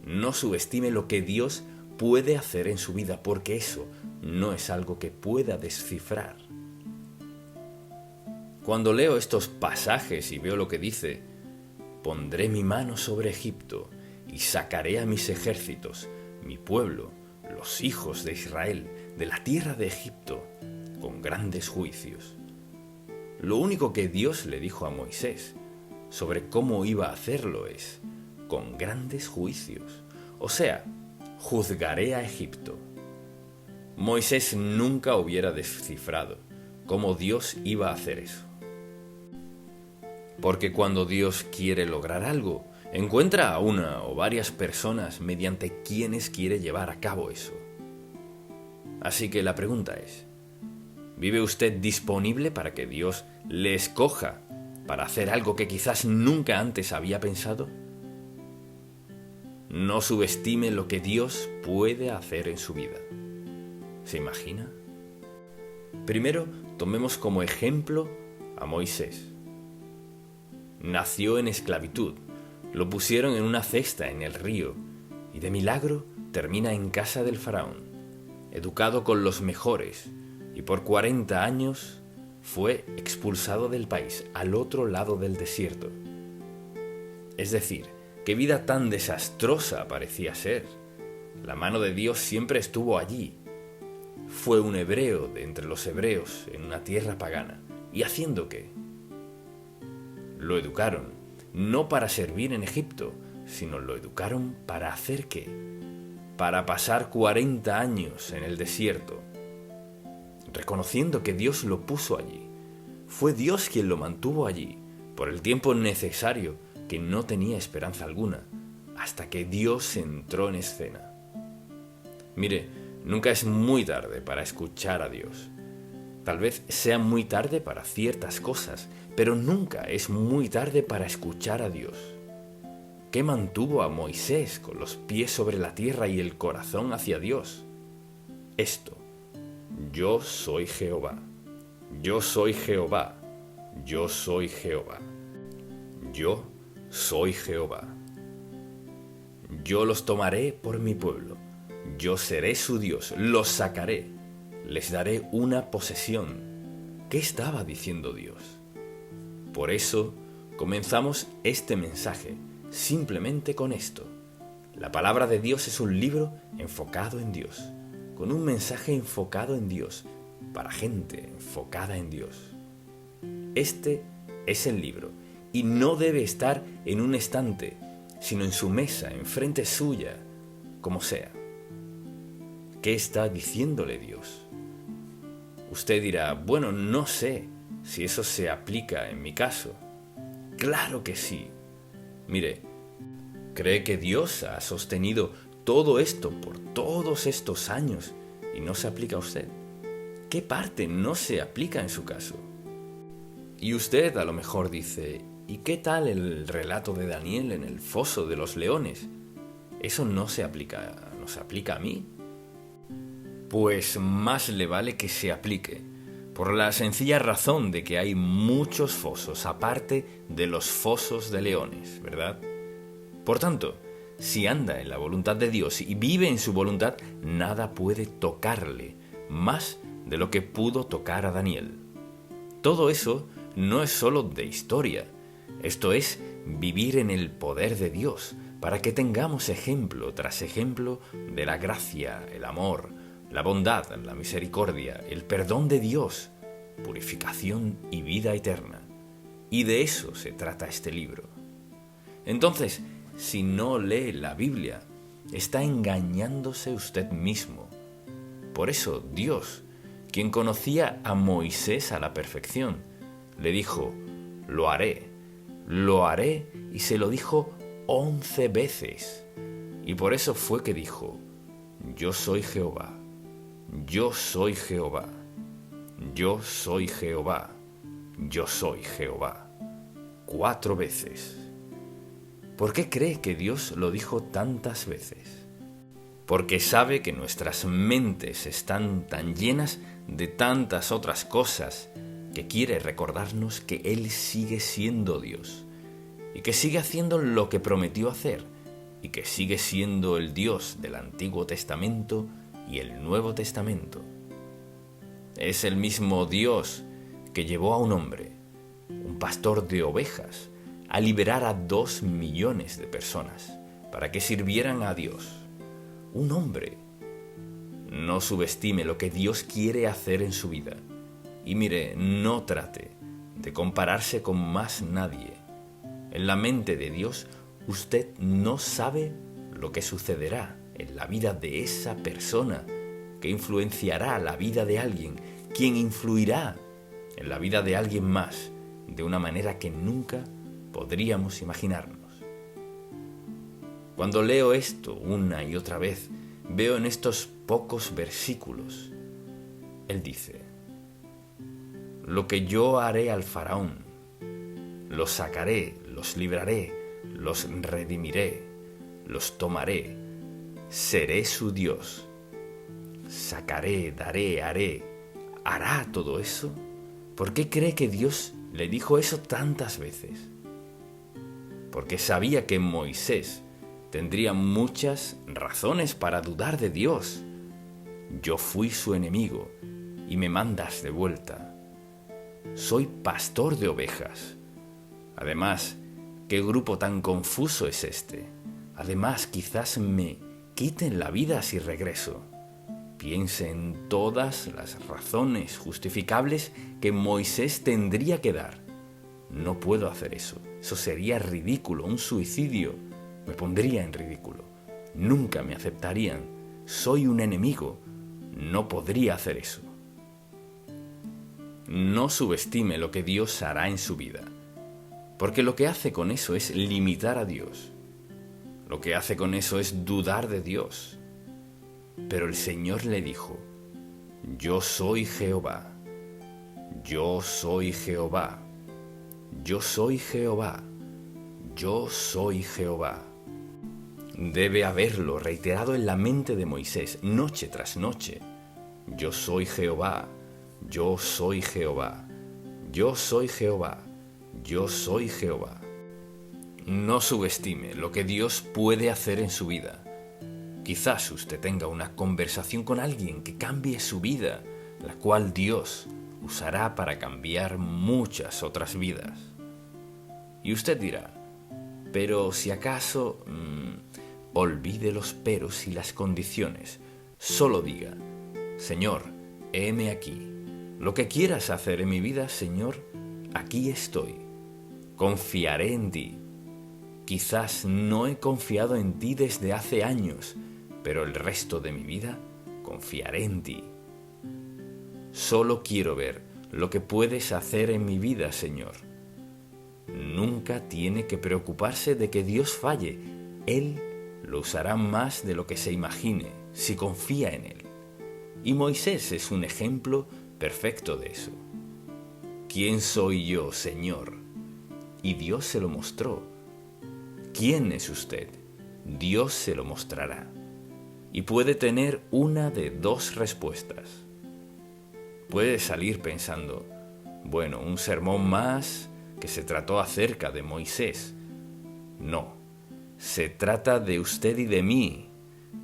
No subestime lo que Dios puede hacer en su vida, porque eso no es algo que pueda descifrar. Cuando leo estos pasajes y veo lo que dice, pondré mi mano sobre Egipto y sacaré a mis ejércitos, mi pueblo, los hijos de Israel, de la tierra de Egipto, con grandes juicios. Lo único que Dios le dijo a Moisés sobre cómo iba a hacerlo es, con grandes juicios, o sea, juzgaré a Egipto. Moisés nunca hubiera descifrado cómo Dios iba a hacer eso. Porque cuando Dios quiere lograr algo, encuentra a una o varias personas mediante quienes quiere llevar a cabo eso. Así que la pregunta es, ¿vive usted disponible para que Dios le escoja para hacer algo que quizás nunca antes había pensado? No subestime lo que Dios puede hacer en su vida. ¿Se imagina? Primero, tomemos como ejemplo a Moisés. Nació en esclavitud, lo pusieron en una cesta en el río y de milagro termina en casa del faraón, educado con los mejores, y por 40 años fue expulsado del país al otro lado del desierto. Es decir, qué vida tan desastrosa parecía ser. La mano de Dios siempre estuvo allí. Fue un hebreo de entre los hebreos en una tierra pagana. ¿Y haciendo qué? Lo educaron, no para servir en Egipto, sino lo educaron para hacer qué? Para pasar 40 años en el desierto, reconociendo que Dios lo puso allí. Fue Dios quien lo mantuvo allí, por el tiempo necesario, que no tenía esperanza alguna, hasta que Dios entró en escena. Mire, nunca es muy tarde para escuchar a Dios. Tal vez sea muy tarde para ciertas cosas, pero nunca es muy tarde para escuchar a Dios. ¿Qué mantuvo a Moisés con los pies sobre la tierra y el corazón hacia Dios? Esto: yo soy Jehová, yo soy Jehová, yo soy Jehová, yo soy Jehová. Yo los tomaré por mi pueblo, yo seré su Dios, los sacaré, les daré una posesión. ¿Qué estaba diciendo Dios? Por eso comenzamos este mensaje simplemente con esto. La palabra de Dios es un libro enfocado en Dios. con un mensaje enfocado en Dios, para gente enfocada en Dios. Este es el libro, y no debe estar en un estante, sino en su mesa, enfrente suya, como sea. ¿Qué está diciéndole Dios? Usted dirá, bueno, no sé si eso se aplica en mi caso. ¡Claro que sí! Mire, ¿cree que Dios ha sostenido todo esto por todos estos años y no se aplica a usted? ¿Qué parte no se aplica en su caso? Y usted a lo mejor dice, ¿y qué tal el relato de Daniel en el foso de los leones? ¿Eso no se aplica a mí? Pues más le vale que se aplique, por la sencilla razón de que hay muchos fosos aparte de los fosos de leones, ¿verdad? Por tanto, si anda en la voluntad de Dios y vive en su voluntad, nada puede tocarle más de lo que pudo tocar a Daniel. Todo eso no es solo de historia, esto es vivir en el poder de Dios, para que tengamos ejemplo tras ejemplo de la gracia, el amor, la bondad, la misericordia, el perdón de Dios, purificación y vida eterna. Y de eso se trata este libro. Entonces, si no lee la Biblia, está engañándose usted mismo. Por eso Dios, quien conocía a Moisés a la perfección, le dijo, lo haré, y se lo dijo 11 veces. Y por eso fue que dijo, yo soy Jehová, yo soy Jehová, yo soy Jehová, yo soy Jehová. 4 veces. ¿Por qué cree que Dios lo dijo tantas veces? Porque sabe que nuestras mentes están tan llenas de tantas otras cosas que quiere recordarnos que Él sigue siendo Dios y que sigue haciendo lo que prometió hacer y que sigue siendo el Dios del Antiguo Testamento y el Nuevo Testamento. Es el mismo Dios que llevó a un hombre, un pastor de ovejas, a liberar a 2 millones de personas para que sirvieran a Dios. Un hombre. No subestime lo que Dios quiere hacer en su vida. Y mire, no trate de compararse con más nadie. En la mente de Dios, usted no sabe lo que sucederá en la vida de esa persona que influenciará la vida de alguien, quien influirá en la vida de alguien más de una manera que nunca podríamos imaginarnos. Cuando leo esto una y otra vez, veo en estos pocos versículos, Él dice, lo que yo haré al faraón, los sacaré, los libraré, los redimiré, los tomaré, seré su Dios, sacaré, daré, haré, ¿hará todo eso? ¿Por qué cree que Dios le dijo eso tantas veces? Porque sabía que Moisés tendría muchas razones para dudar de Dios. Yo fui su enemigo y me mandas de vuelta. Soy pastor de ovejas. Además, ¿qué grupo tan confuso es este? Además, quizás me quiten la vida si regreso. Piense en todas las razones justificables que Moisés tendría que dar. No puedo hacer eso. Eso sería ridículo, un suicidio. Me pondría en ridículo. Nunca me aceptarían. Soy un enemigo. No podría hacer eso. No subestime lo que Dios hará en su vida, porque lo que hace con eso es limitar a Dios. Lo que hace con eso es dudar de Dios. Pero el Señor le dijo, yo soy Jehová, yo soy Jehová, yo soy Jehová, yo soy Jehová. Debe haberlo reiterado en la mente de Moisés, noche tras noche. Yo soy Jehová, yo soy Jehová, yo soy Jehová, yo soy Jehová. No subestime lo que Dios puede hacer en su vida. Quizás usted tenga una conversación con alguien que cambie su vida, la cual Dios usará para cambiar muchas otras vidas. Y usted dirá, pero si acaso, olvide los peros y las condiciones, solo diga, Señor, heme aquí. Lo que quieras hacer en mi vida, Señor, aquí estoy. Confiaré en ti. Quizás no he confiado en ti desde hace años, pero el resto de mi vida confiaré en ti. Solo quiero ver lo que puedes hacer en mi vida, Señor. Nunca tiene que preocuparse de que Dios falle. Él lo usará más de lo que se imagine si confía en Él. Y Moisés es un ejemplo perfecto de eso. ¿Quién soy yo, Señor? Y Dios se lo mostró. ¿Quién es usted? Dios se lo mostrará. Y puede tener una de dos respuestas. Puede salir pensando, bueno, un sermón más que se trató acerca de Moisés. No, se trata de usted y de mí.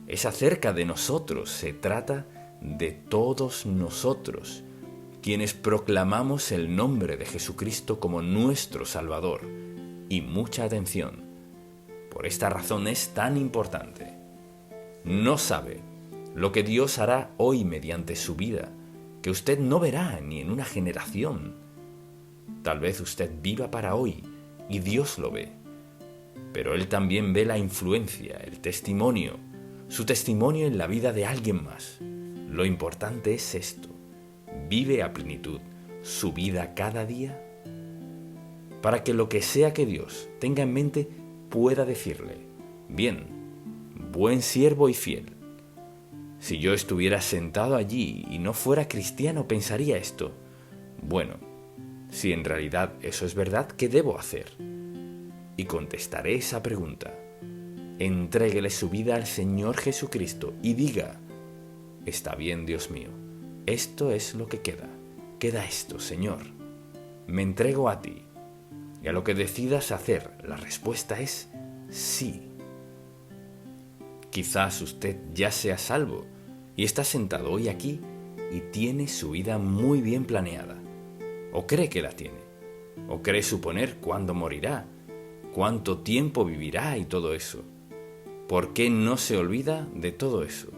Es acerca de nosotros, se trata de todos nosotros, quienes proclamamos el nombre de Jesucristo como nuestro Salvador. Y mucha atención, por esta razón es tan importante. No sabe lo que Dios hará hoy mediante su vida, que usted no verá ni en una generación. Tal vez usted viva para hoy y Dios lo ve, pero Él también ve la influencia, el testimonio, su testimonio en la vida de alguien más. Lo importante es esto: vive a plenitud su vida cada día, para que lo que sea que Dios tenga en mente pueda decirle, bien, buen siervo y fiel. Si yo estuviera sentado allí y no fuera cristiano, pensaría esto: bueno, si en realidad eso es verdad, ¿qué debo hacer? Y contestaré esa pregunta. Entréguele su vida al Señor Jesucristo y diga: está bien, Dios mío, esto es lo que queda. Queda esto, Señor. Me entrego a ti. Y a lo que decidas hacer, la respuesta es sí. Quizás usted ya sea salvo y está sentado hoy aquí y tiene su vida muy bien planeada. O cree que la tiene. O cree suponer cuándo morirá, cuánto tiempo vivirá y todo eso. ¿Por qué no se olvida de todo eso?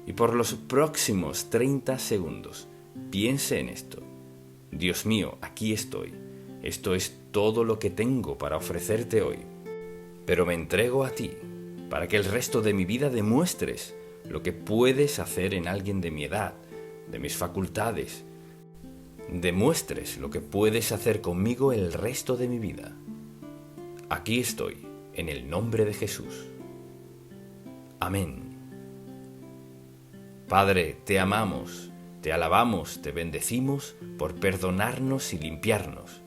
Y por los próximos 30 segundos, piense en esto. Dios mío, aquí estoy. Esto es todo lo que tengo para ofrecerte hoy. Pero me entrego a ti, para que el resto de mi vida demuestres lo que puedes hacer en alguien de mi edad, de mis facultades. Demuestres lo que puedes hacer conmigo el resto de mi vida. Aquí estoy, en el nombre de Jesús. Amén. Padre, te amamos, te alabamos, te bendecimos por perdonarnos y limpiarnos.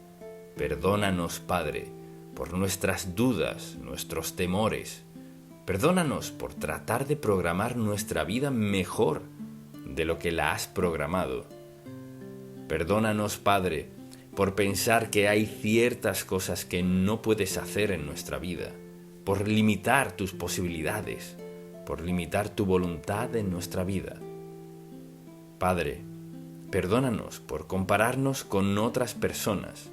Perdónanos, Padre, por nuestras dudas, nuestros temores. Perdónanos por tratar de programar nuestra vida mejor de lo que la has programado. Perdónanos, Padre, por pensar que hay ciertas cosas que no puedes hacer en nuestra vida, por limitar tus posibilidades, por limitar tu voluntad en nuestra vida. Padre, perdónanos por compararnos con otras personas,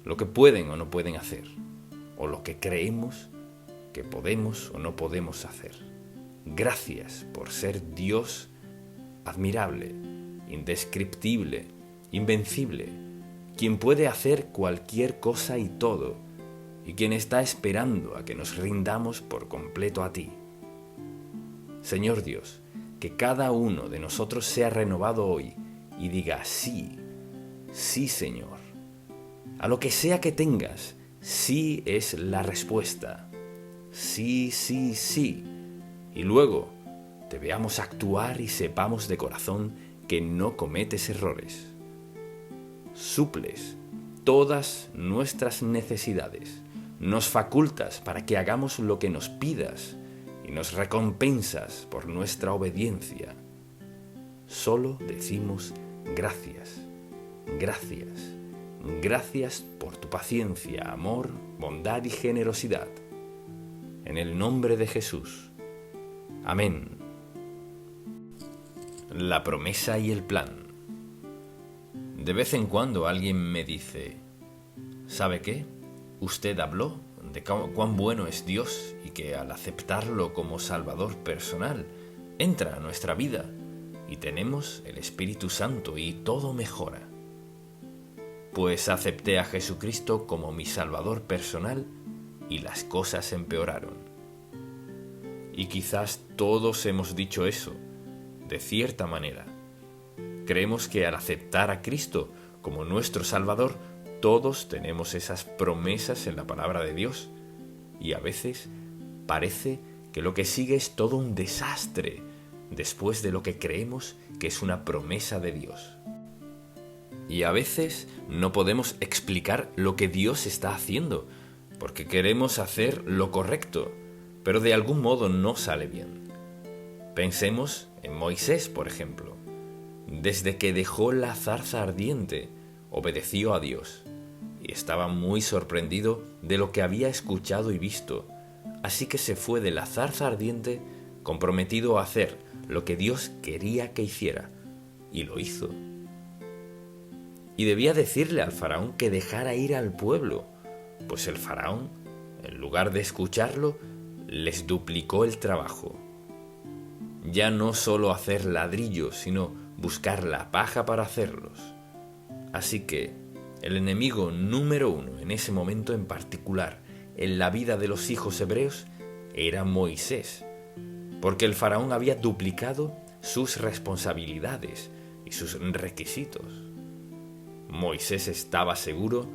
lo que pueden o no pueden hacer, o lo que creemos que podemos o no podemos hacer. Gracias por ser Dios admirable, indescriptible, invencible, quien puede hacer cualquier cosa y todo, y quien está esperando a que nos rindamos por completo a ti. Señor Dios, que cada uno de nosotros sea renovado hoy y diga sí, sí, Señor. A lo que sea que tengas, sí es la respuesta. Sí, sí, sí. Y luego te veamos actuar y sepamos de corazón que no cometes errores. Suples todas nuestras necesidades, nos facultas para que hagamos lo que nos pidas y nos recompensas por nuestra obediencia. Solo decimos gracias, gracias, gracias por tu paciencia, amor, bondad y generosidad. En el nombre de Jesús. Amén. La promesa y el plan. De vez en cuando alguien me dice: ¿sabe qué? Usted habló de cuán bueno es Dios y que al aceptarlo como Salvador personal, entra a nuestra vida y tenemos el Espíritu Santo y todo mejora. Pues acepté a Jesucristo como mi Salvador personal y las cosas empeoraron. Y quizás todos hemos dicho eso, de cierta manera. Creemos que al aceptar a Cristo como nuestro Salvador, todos tenemos esas promesas en la palabra de Dios. Y a veces parece que lo que sigue es todo un desastre después de lo que creemos que es una promesa de Dios. Y a veces no podemos explicar lo que Dios está haciendo, porque queremos hacer lo correcto, pero de algún modo no sale bien. Pensemos en Moisés, por ejemplo. Desde que dejó la zarza ardiente, obedeció a Dios, y estaba muy sorprendido de lo que había escuchado y visto, así que se fue de la zarza ardiente comprometido a hacer lo que Dios quería que hiciera, y lo hizo. Y debía decirle al faraón que dejara ir al pueblo, pues el faraón, en lugar de escucharlo, les duplicó el trabajo. Ya no solo hacer ladrillos, sino buscar la paja para hacerlos. Así que el enemigo número uno en ese momento en particular en la vida de los hijos hebreos era Moisés, porque el faraón había duplicado sus responsabilidades y sus requisitos. Moisés estaba seguro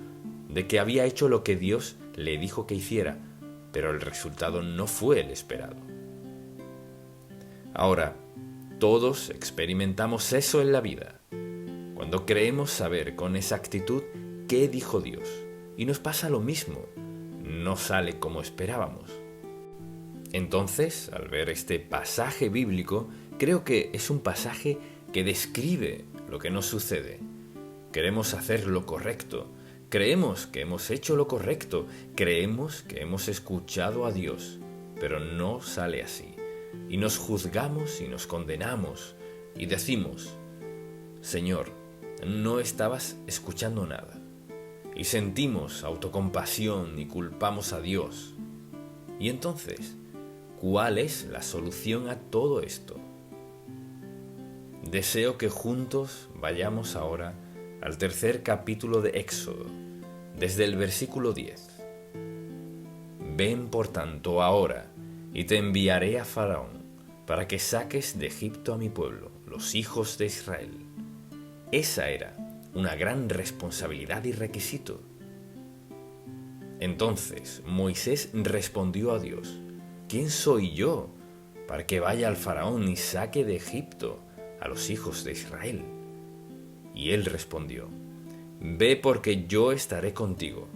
de que había hecho lo que Dios le dijo que hiciera, pero el resultado no fue el esperado. Ahora, todos experimentamos eso en la vida, cuando creemos saber con exactitud qué dijo Dios, y nos pasa lo mismo, no sale como esperábamos. Entonces, al ver este pasaje bíblico, creo que es un pasaje que describe lo que nos sucede. Queremos hacer lo correcto, creemos que hemos hecho lo correcto, creemos que hemos escuchado a Dios, pero no sale así. Y nos juzgamos y nos condenamos y decimos, Señor, no estabas escuchando nada. Y sentimos autocompasión y culpamos a Dios. Y entonces, ¿cuál es la solución a todo esto? Deseo que juntos vayamos ahora al tercer capítulo de Éxodo, desde el versículo 10. Ven por tanto ahora, y te enviaré a Faraón, para que saques de Egipto a mi pueblo, los hijos de Israel. Esa era una gran responsabilidad y requisito. Entonces Moisés respondió a Dios, ¿quién soy yo para que vaya al Faraón y saque de Egipto a los hijos de Israel? Y él respondió, ve porque yo estaré contigo,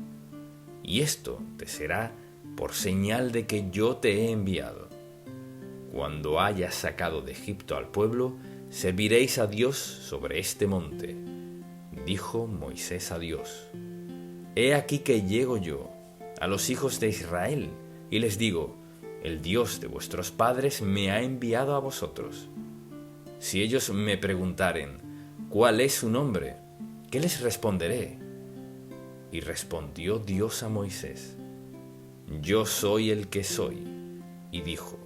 y esto te será por señal de que yo te he enviado. Cuando hayas sacado de Egipto al pueblo, serviréis a Dios sobre este monte. Dijo Moisés a Dios, he aquí que llego yo a los hijos de Israel, y les digo, el Dios de vuestros padres me ha enviado a vosotros. Si ellos me preguntaren, ¿cuál es su nombre?, ¿qué les responderé? Y respondió Dios a Moisés, yo soy el que soy. Y dijo,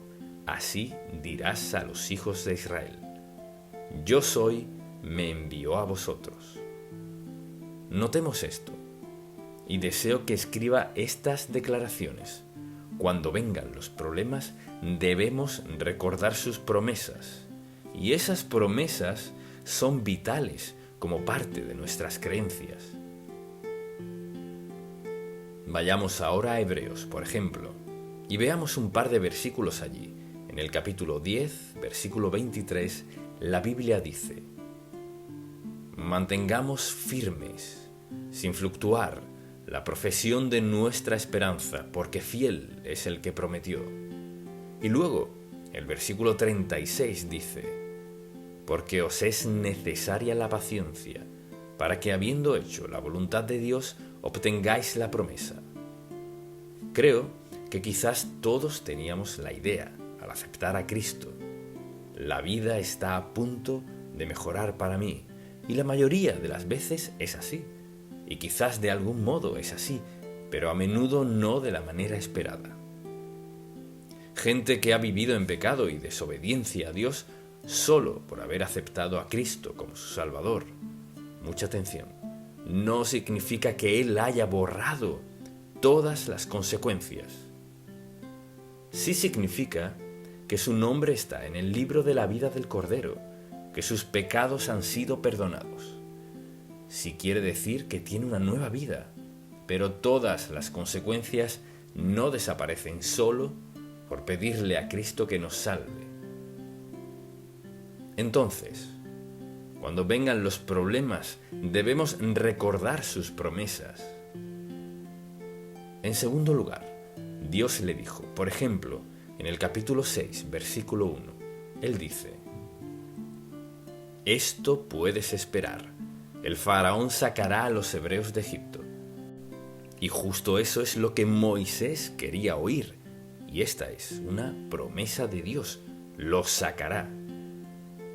así dirás a los hijos de Israel, yo soy, me envió a vosotros. Notemos esto, y deseo que escriba estas declaraciones. Cuando vengan los problemas, debemos recordar sus promesas, y esas promesas son vitales como parte de nuestras creencias. Vayamos ahora a Hebreos, por ejemplo, y veamos un par de versículos allí. En el capítulo 10, versículo 23, la Biblia dice, mantengamos firmes, sin fluctuar, la profesión de nuestra esperanza, porque fiel es el que prometió. Y luego, el versículo 36 dice, porque os es necesaria la paciencia, para que habiendo hecho la voluntad de Dios, obtengáis la promesa. Creo que quizás todos teníamos la idea, al aceptar a Cristo, la vida está a punto de mejorar para mí, y la mayoría de las veces es así, y quizás de algún modo es así, pero a menudo no de la manera esperada. Gente que ha vivido en pecado y desobediencia a Dios solo por haber aceptado a Cristo como su Salvador, mucha atención, no significa que Él haya borrado todas las consecuencias. Sí significa que su nombre está en el libro de la vida del Cordero, que sus pecados han sido perdonados. Sí quiere decir que tiene una nueva vida, pero todas las consecuencias no desaparecen solo por pedirle a Cristo que nos salve. Entonces, cuando vengan los problemas, debemos recordar sus promesas. En segundo lugar, Dios le dijo, por ejemplo, en el capítulo 6, versículo 1, Él dice: «Esto puedes esperar. El faraón sacará a los hebreos de Egipto». Y justo eso es lo que Moisés quería oír. Y esta es una promesa de Dios. Los sacará.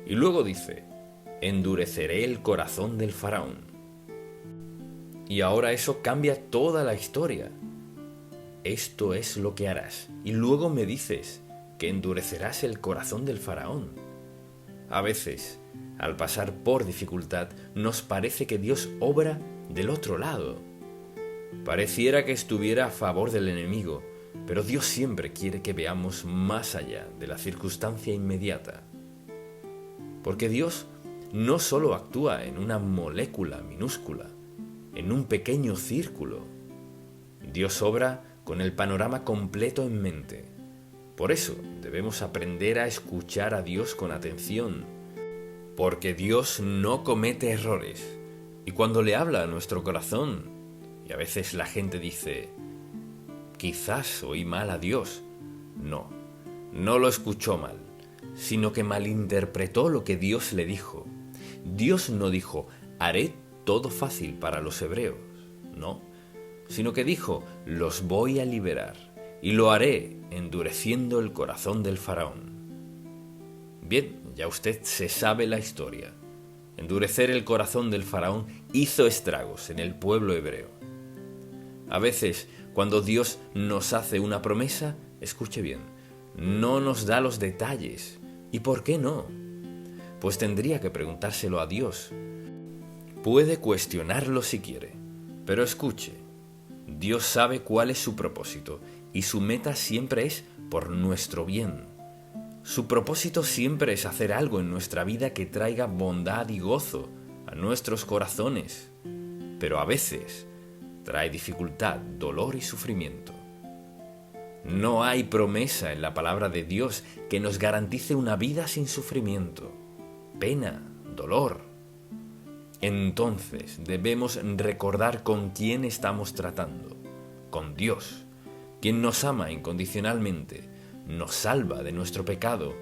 Y luego dice: «Endureceré el corazón del faraón». Y ahora eso cambia toda la historia. Esto es lo que harás. Y luego me dices que endurecerás el corazón del faraón. A veces, al pasar por dificultad, nos parece que Dios obra del otro lado. Pareciera que estuviera a favor del enemigo, pero Dios siempre quiere que veamos más allá de la circunstancia inmediata. Porque Dios no solo actúa en una molécula minúscula, en un pequeño círculo. Dios obra con el panorama completo en mente. Por eso debemos aprender a escuchar a Dios con atención, porque Dios no comete errores. Y cuando le habla a nuestro corazón, y a veces la gente dice: «Quizás oí mal a Dios». No, no lo escuchó mal, sino que malinterpretó lo que Dios le dijo. Dios no dijo: «Haré todo fácil para los hebreos». No, sino que dijo: «Los voy a liberar, y lo haré endureciendo el corazón del faraón». Bien, ya usted se sabe la historia. Endurecer el corazón del faraón hizo estragos en el pueblo hebreo. A veces, cuando Dios nos hace una promesa, escuche bien, no nos da los detalles. ¿Y por qué no? Pues tendría que preguntárselo a Dios. Puede cuestionarlo si quiere, pero escuche, Dios sabe cuál es su propósito y su meta siempre es por nuestro bien. Su propósito siempre es hacer algo en nuestra vida que traiga bondad y gozo a nuestros corazones, pero a veces trae dificultad, dolor y sufrimiento. No hay promesa en la palabra de Dios que nos garantice una vida sin sufrimiento, pena, dolor. Entonces debemos recordar con quién estamos tratando, con Dios, quien nos ama incondicionalmente, nos salva de nuestro pecado,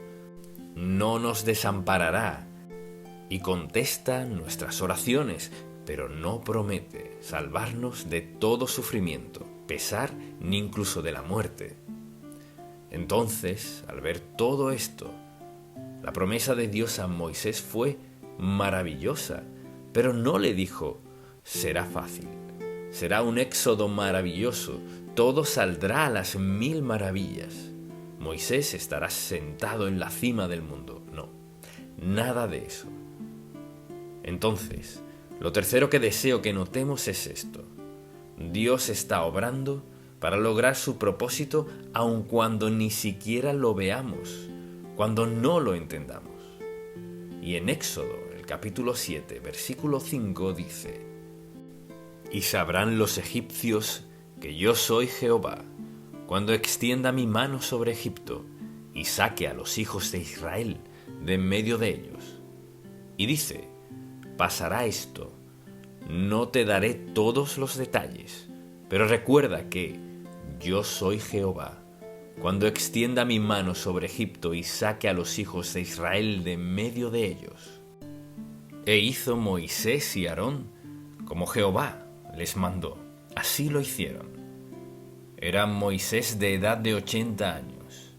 no nos desamparará y contesta nuestras oraciones, pero no promete salvarnos de todo sufrimiento, pesar ni incluso de la muerte. Entonces, al ver todo esto, la promesa de Dios a Moisés fue maravillosa, pero no le dijo: «Será fácil, será un éxodo maravilloso, todo saldrá a las 1000 maravillas. Moisés estará sentado en la cima del mundo». No, nada de eso. Entonces, lo tercero que deseo que notemos es esto: Dios está obrando para lograr su propósito aun cuando ni siquiera lo veamos, cuando no lo entendamos. Y en Éxodo, el capítulo 7, versículo 5 dice: «Y sabrán los egipcios que yo soy Jehová, cuando extienda mi mano sobre Egipto y saque a los hijos de Israel de en medio de ellos». Y dice: «Pasará esto, no te daré todos los detalles, pero recuerda que yo soy Jehová, cuando extienda mi mano sobre Egipto y saque a los hijos de Israel de en medio de ellos». E hizo Moisés y Aarón como Jehová les mandó. Así lo hicieron. Era Moisés de edad de 80 años.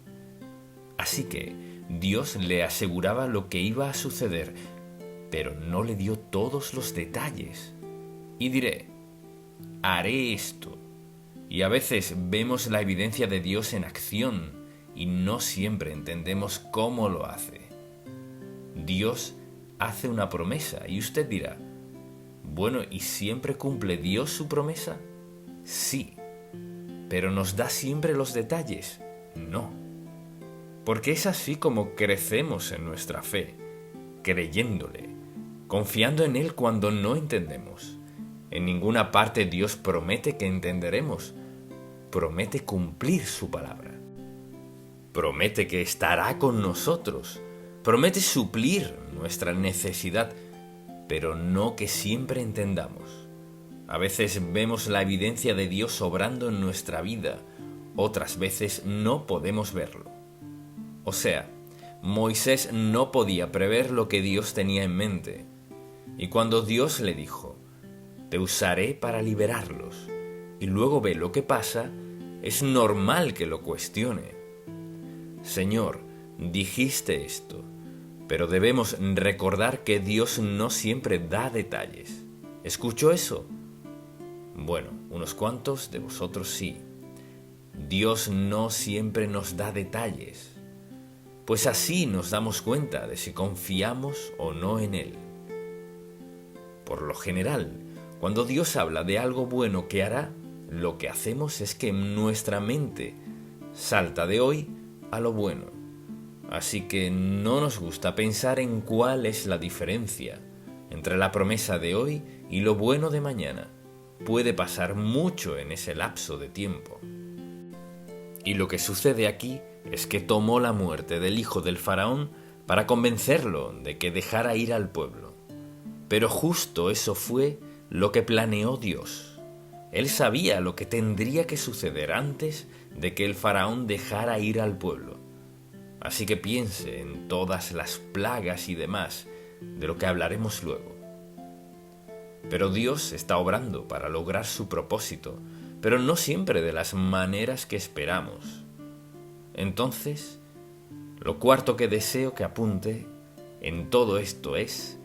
Así que Dios le aseguraba lo que iba a suceder, pero no le dio todos los detalles. Y diré: «Haré esto». Y a veces vemos la evidencia de Dios en acción y no siempre entendemos cómo lo hace. Dios hace una promesa y usted dirá, bueno, ¿y siempre cumple Dios su promesa? Sí, pero ¿nos da siempre los detalles? No, porque es así como crecemos en nuestra fe, creyéndole, confiando en Él cuando no entendemos. En ninguna parte Dios promete que entenderemos, promete cumplir su palabra. Promete que estará con nosotros, promete suplir nuestra necesidad, pero no que siempre entendamos. A veces vemos la evidencia de Dios obrando en nuestra vida, otras veces no podemos verlo. O sea, Moisés no podía prever lo que Dios tenía en mente. Y cuando Dios le dijo, te usaré para liberarlos, y luego ve lo que pasa, es normal que lo cuestione. Señor, dijiste esto, pero debemos recordar que Dios no siempre da detalles. ¿Escuchó eso? Bueno, unos cuantos de vosotros sí. Dios no siempre nos da detalles, pues así nos damos cuenta de si confiamos o no en Él. Por lo general, cuando Dios habla de algo bueno que hará, lo que hacemos es que nuestra mente salta de hoy a lo bueno. Así que no nos gusta pensar en cuál es la diferencia entre la promesa de hoy y lo bueno de mañana. Puede pasar mucho en ese lapso de tiempo. Y lo que sucede aquí es que tomó la muerte del hijo del faraón para convencerlo de que dejara ir al pueblo. Pero justo eso fue lo que planeó Dios. Él sabía lo que tendría que suceder antes de que el faraón dejara ir al pueblo. Así que piense en todas las plagas y demás, de lo que hablaremos luego. Pero Dios está obrando para lograr su propósito, pero no siempre de las maneras que esperamos. Entonces, lo cuarto que deseo que apunte en todo esto es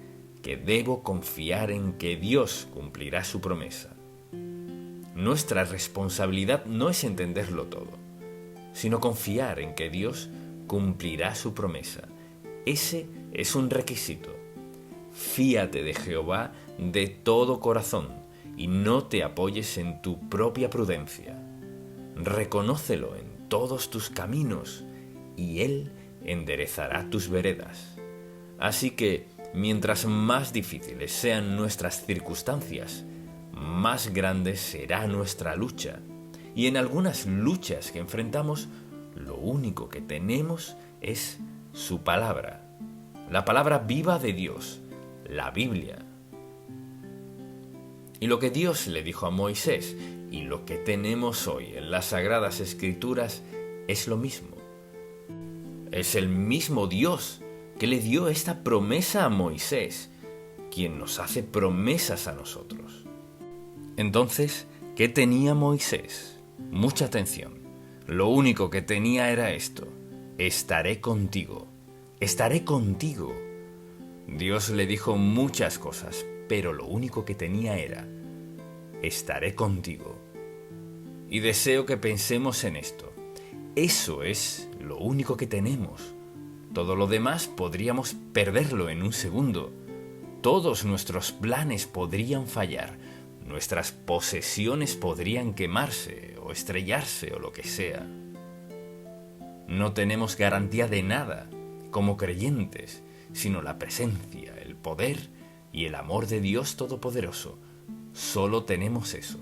que debo confiar en que Dios cumplirá su promesa. Nuestra responsabilidad no es entenderlo todo, sino confiar en que Dios cumplirá su promesa. Ese es un requisito. Fíate de Jehová de todo corazón y no te apoyes en tu propia prudencia. Reconócelo en todos tus caminos y Él enderezará tus veredas. Así que, mientras más difíciles sean nuestras circunstancias, más grande será nuestra lucha. Y en algunas luchas que enfrentamos, lo único que tenemos es su palabra, la palabra viva de Dios, la Biblia. Y lo que Dios le dijo a Moisés y lo que tenemos hoy en las Sagradas Escrituras es lo mismo. Es el mismo Dios que le dio esta promesa a Moisés, quien nos hace promesas a nosotros. Entonces, ¿qué tenía Moisés? Mucha atención. Lo único que tenía era esto: estaré contigo, estaré contigo. Dios le dijo muchas cosas, pero lo único que tenía era: estaré contigo. Y deseo que pensemos en esto. Eso es lo único que tenemos. Todo lo demás podríamos perderlo en un segundo. Todos nuestros planes podrían fallar. Nuestras posesiones podrían quemarse o estrellarse o lo que sea. No tenemos garantía de nada como creyentes, sino la presencia, el poder y el amor de Dios Todopoderoso. Solo tenemos eso.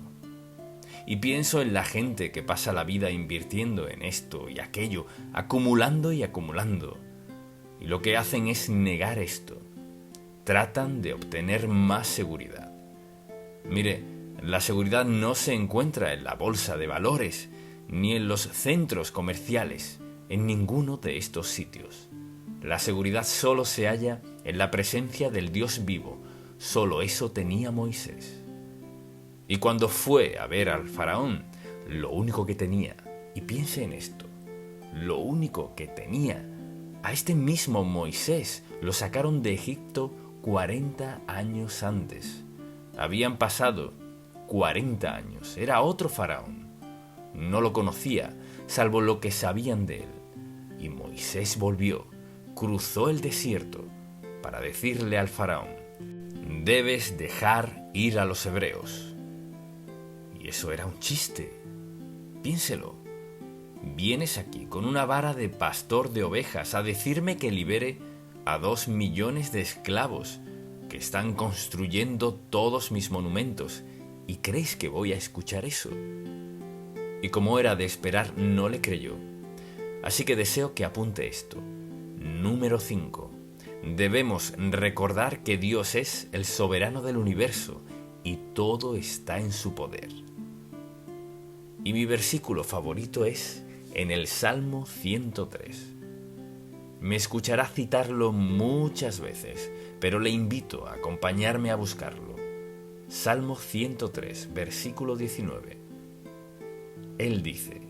Y pienso en la gente que pasa la vida invirtiendo en esto y aquello, acumulando y acumulando. Y lo que hacen es negar esto. Tratan de obtener más seguridad. Mire, la seguridad no se encuentra en la bolsa de valores, ni en los centros comerciales, en ninguno de estos sitios. La seguridad solo se halla en la presencia del Dios vivo. Solo eso tenía Moisés. Y cuando fue a ver al faraón, lo único que tenía, y piense en esto, lo único que tenía, a este mismo Moisés lo sacaron de Egipto 40 años antes. Habían pasado 40 años, era otro faraón. No lo conocía, salvo lo que sabían de él. Y Moisés volvió, cruzó el desierto, para decirle al faraón: debes dejar ir a los hebreos. Y eso era un chiste. Piénselo. Vienes aquí con una vara de pastor de ovejas a decirme que libere a 2 millones de esclavos que están construyendo todos mis monumentos, ¿y crees que voy a escuchar eso? Y como era de esperar, no le creyó. Así que deseo que apunte esto. Número 5. Debemos recordar que Dios es el soberano del universo y todo está en su poder. Y mi versículo favorito es en el Salmo 103. Me escuchará citarlo muchas veces, pero le invito a acompañarme a buscarlo. Salmo 103, versículo 19. Él dice: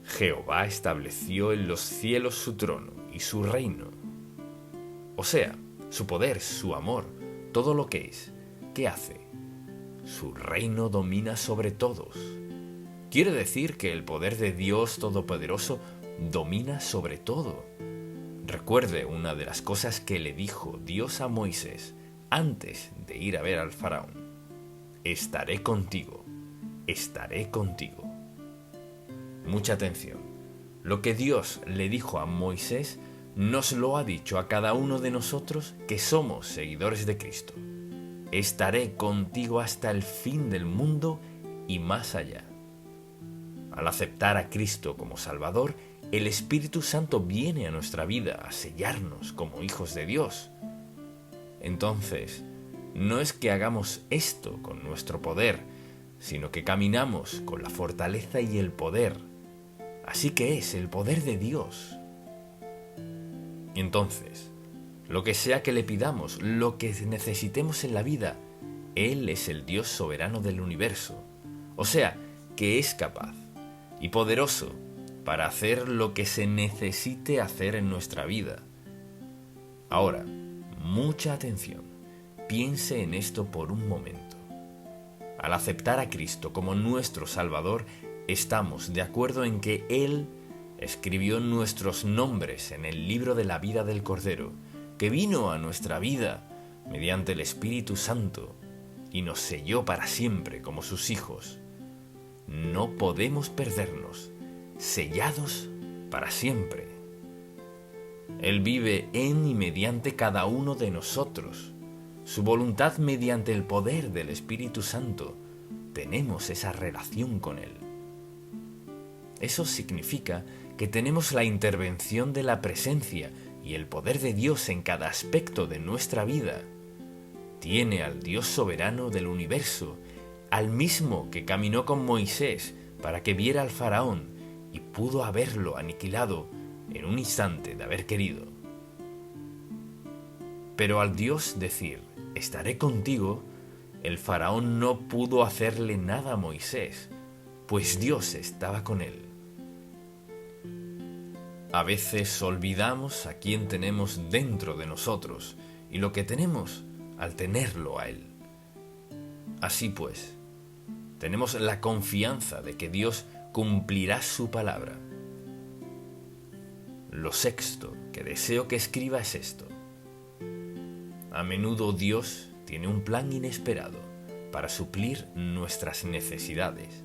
Jehová estableció en los cielos su trono y su reino. O sea, su poder, su amor, todo lo que es. ¿Qué hace? Su reino domina sobre todos. Quiere decir que el poder de Dios Todopoderoso domina sobre todo. Recuerde una de las cosas que le dijo Dios a Moisés antes de ir a ver al faraón: estaré contigo, estaré contigo. Mucha atención. Lo que Dios le dijo a Moisés nos lo ha dicho a cada uno de nosotros que somos seguidores de Cristo. Estaré contigo hasta el fin del mundo y más allá. Al aceptar a Cristo como Salvador, el Espíritu Santo viene a nuestra vida a sellarnos como hijos de Dios. Entonces, no es que hagamos esto con nuestro poder, sino que caminamos con la fortaleza y el poder. Así que es el poder de Dios. Entonces, lo que sea que le pidamos, lo que necesitemos en la vida, Él es el Dios soberano del universo. O sea, que es capaz y poderoso para hacer lo que se necesite hacer en nuestra vida. Ahora, mucha atención. Piense en esto por un momento. Al aceptar a Cristo como nuestro Salvador, estamos de acuerdo en que Él escribió nuestros nombres en el libro de la vida del Cordero, que vino a nuestra vida mediante el Espíritu Santo y nos selló para siempre como sus hijos. No podemos perdernos, sellados para siempre. Él vive en y mediante cada uno de nosotros. Su voluntad mediante el poder del Espíritu Santo. Tenemos esa relación con Él. Eso significa que tenemos la intervención de la presencia y el poder de Dios en cada aspecto de nuestra vida. Tiene al Dios soberano del universo, al mismo que caminó con Moisés para que viera al faraón y pudo haberlo aniquilado en un instante de haber querido. Pero al Dios decir: estaré contigo, el faraón no pudo hacerle nada a Moisés, pues Dios estaba con él. A veces olvidamos a quién tenemos dentro de nosotros y lo que tenemos al tenerlo a Él. Así pues, tenemos la confianza de que Dios cumplirá su palabra. Lo sexto que deseo que escriba es esto. A menudo Dios tiene un plan inesperado para suplir nuestras necesidades.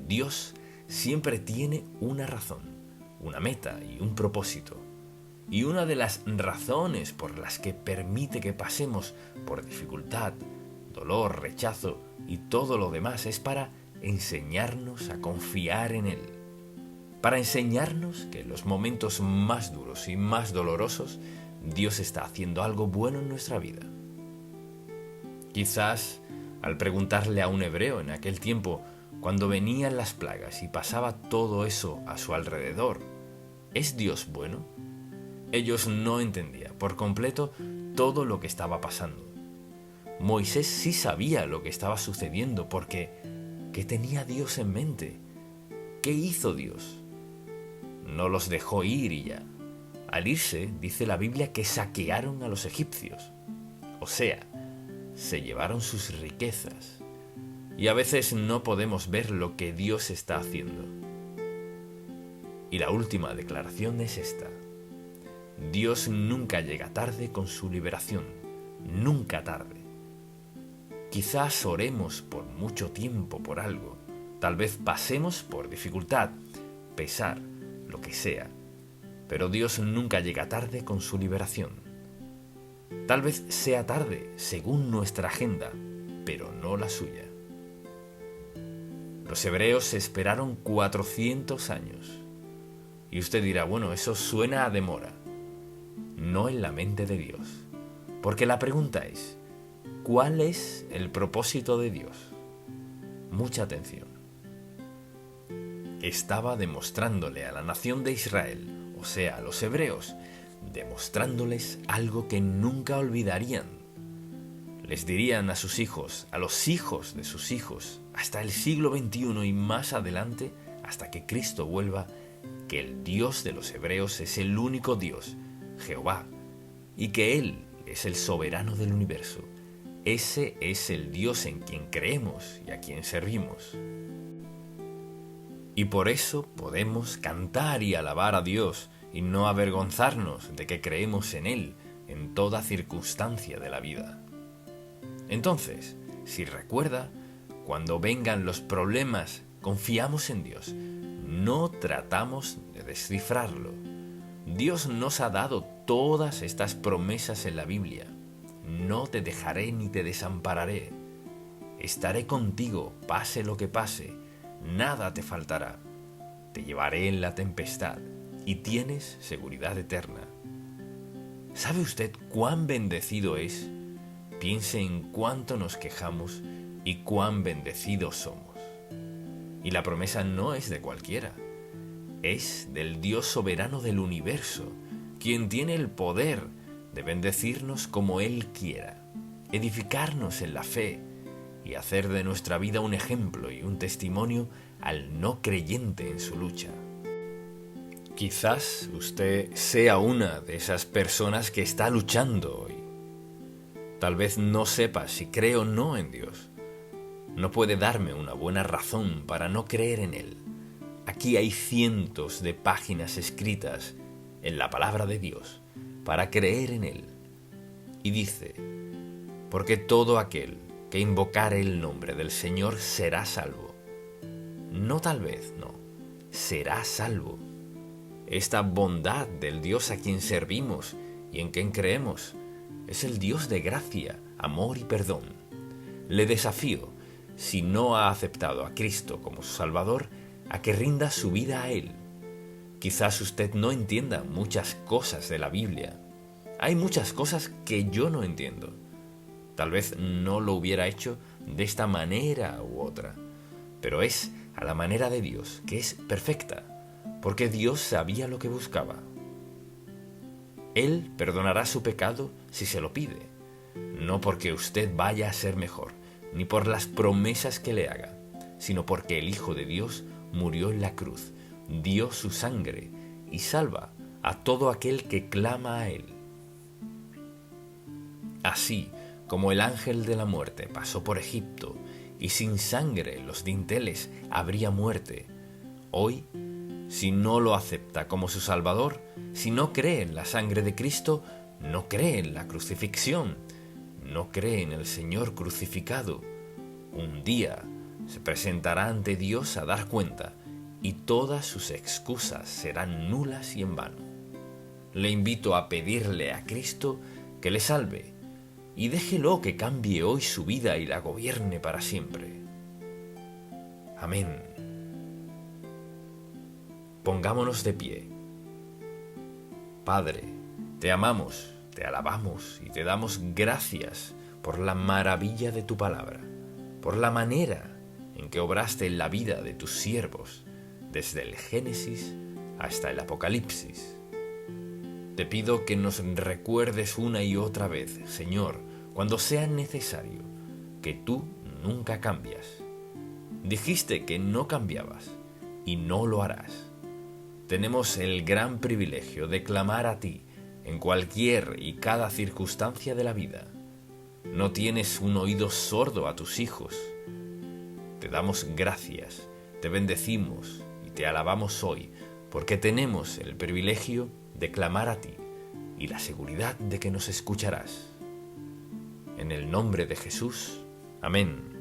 Dios siempre tiene una razón, una meta y un propósito. Y una de las razones por las que permite que pasemos por dificultad, dolor, rechazo y todo lo demás es para enseñarnos a confiar en Él. Para enseñarnos que en los momentos más duros y más dolorosos, Dios está haciendo algo bueno en nuestra vida. Quizás al preguntarle a un hebreo en aquel tiempo, cuando venían las plagas y pasaba todo eso a su alrededor, ¿es Dios bueno? Ellos no entendían por completo todo lo que estaba pasando. Moisés sí sabía lo que estaba sucediendo porque ¿qué tenía Dios en mente? ¿Qué hizo Dios? No los dejó ir y ya. Al irse, dice la Biblia que saquearon a los egipcios. O sea, se llevaron sus riquezas. Y a veces no podemos ver lo que Dios está haciendo. Y la última declaración es esta. Dios nunca llega tarde con su liberación, nunca tarde. Quizás oremos por mucho tiempo por algo, tal vez pasemos por dificultad, pesar, lo que sea, pero Dios nunca llega tarde con su liberación. Tal vez sea tarde según nuestra agenda, pero no la suya. Los hebreos esperaron 400 años. Y usted dirá, bueno, eso suena a demora. No en la mente de Dios. Porque la pregunta es, ¿cuál es el propósito de Dios? Mucha atención. Estaba demostrándole a la nación de Israel, o sea, a los hebreos, demostrándoles algo que nunca olvidarían. Les dirían a sus hijos, a los hijos de sus hijos, hasta el siglo XXI y más adelante, hasta que Cristo vuelva, que el Dios de los hebreos es el único Dios, Jehová, y que Él es el soberano del universo. Ese es el Dios en quien creemos y a quien servimos. Y por eso podemos cantar y alabar a Dios y no avergonzarnos de que creemos en Él en toda circunstancia de la vida. Entonces, si recuerda, cuando vengan los problemas, confiamos en Dios. No tratamos de descifrarlo. Dios nos ha dado todas estas promesas en la Biblia. No te dejaré ni te desampararé. Estaré contigo, pase lo que pase. Nada te faltará. Te llevaré en la tempestad y tienes seguridad eterna. ¿Sabe usted cuán bendecido es? Piense en cuánto nos quejamos y cuán bendecidos somos. Y la promesa no es de cualquiera, es del Dios soberano del universo, quien tiene el poder de bendecirnos como Él quiera, edificarnos en la fe y hacer de nuestra vida un ejemplo y un testimonio al no creyente en su lucha. Quizás usted sea una de esas personas que está luchando hoy. Tal vez no sepa si cree o no en Dios. No puede darme una buena razón para no creer en Él. Aquí hay cientos de páginas escritas en la palabra de Dios para creer en Él. Y dice, porque todo aquel que invocare el nombre del Señor será salvo. No tal vez, no, será salvo. Esta bondad del Dios a quien servimos y en quien creemos es el Dios de gracia, amor y perdón. Le desafío, si no ha aceptado a Cristo como su Salvador, a que rinda su vida a Él. Quizás usted no entienda muchas cosas de la Biblia. Hay muchas cosas que yo no entiendo. Tal vez no lo hubiera hecho de esta manera u otra, pero es a la manera de Dios, que es perfecta, porque Dios sabía lo que buscaba. Él perdonará su pecado si se lo pide, no porque usted vaya a ser mejor, ni por las promesas que le haga, sino porque el Hijo de Dios murió en la cruz, dio su sangre y salva a todo aquel que clama a Él. Así como el ángel de la muerte pasó por Egipto y sin sangre en los dinteles habría muerte, hoy, si no lo acepta como su Salvador, si no cree en la sangre de Cristo, no cree en la crucifixión, no cree en el Señor crucificado, un día se presentará ante Dios a dar cuenta y todas sus excusas serán nulas y en vano. Le invito a pedirle a Cristo que le salve y déjelo que cambie hoy su vida y la gobierne para siempre. Amén. Pongámonos de pie. Padre, te amamos, te alabamos y te damos gracias por la maravilla de tu palabra, por la manera en que obraste en la vida de tus siervos, desde el Génesis hasta el Apocalipsis. Te pido que nos recuerdes una y otra vez, Señor, cuando sea necesario, que tú nunca cambias. Dijiste que no cambiabas y no lo harás. Tenemos el gran privilegio de clamar a ti en cualquier y cada circunstancia de la vida. No tienes un oído sordo a tus hijos. Te damos gracias, te bendecimos y te alabamos hoy, porque tenemos el privilegio de clamar a ti, y la seguridad de que nos escucharás. En el nombre de Jesús. Amén.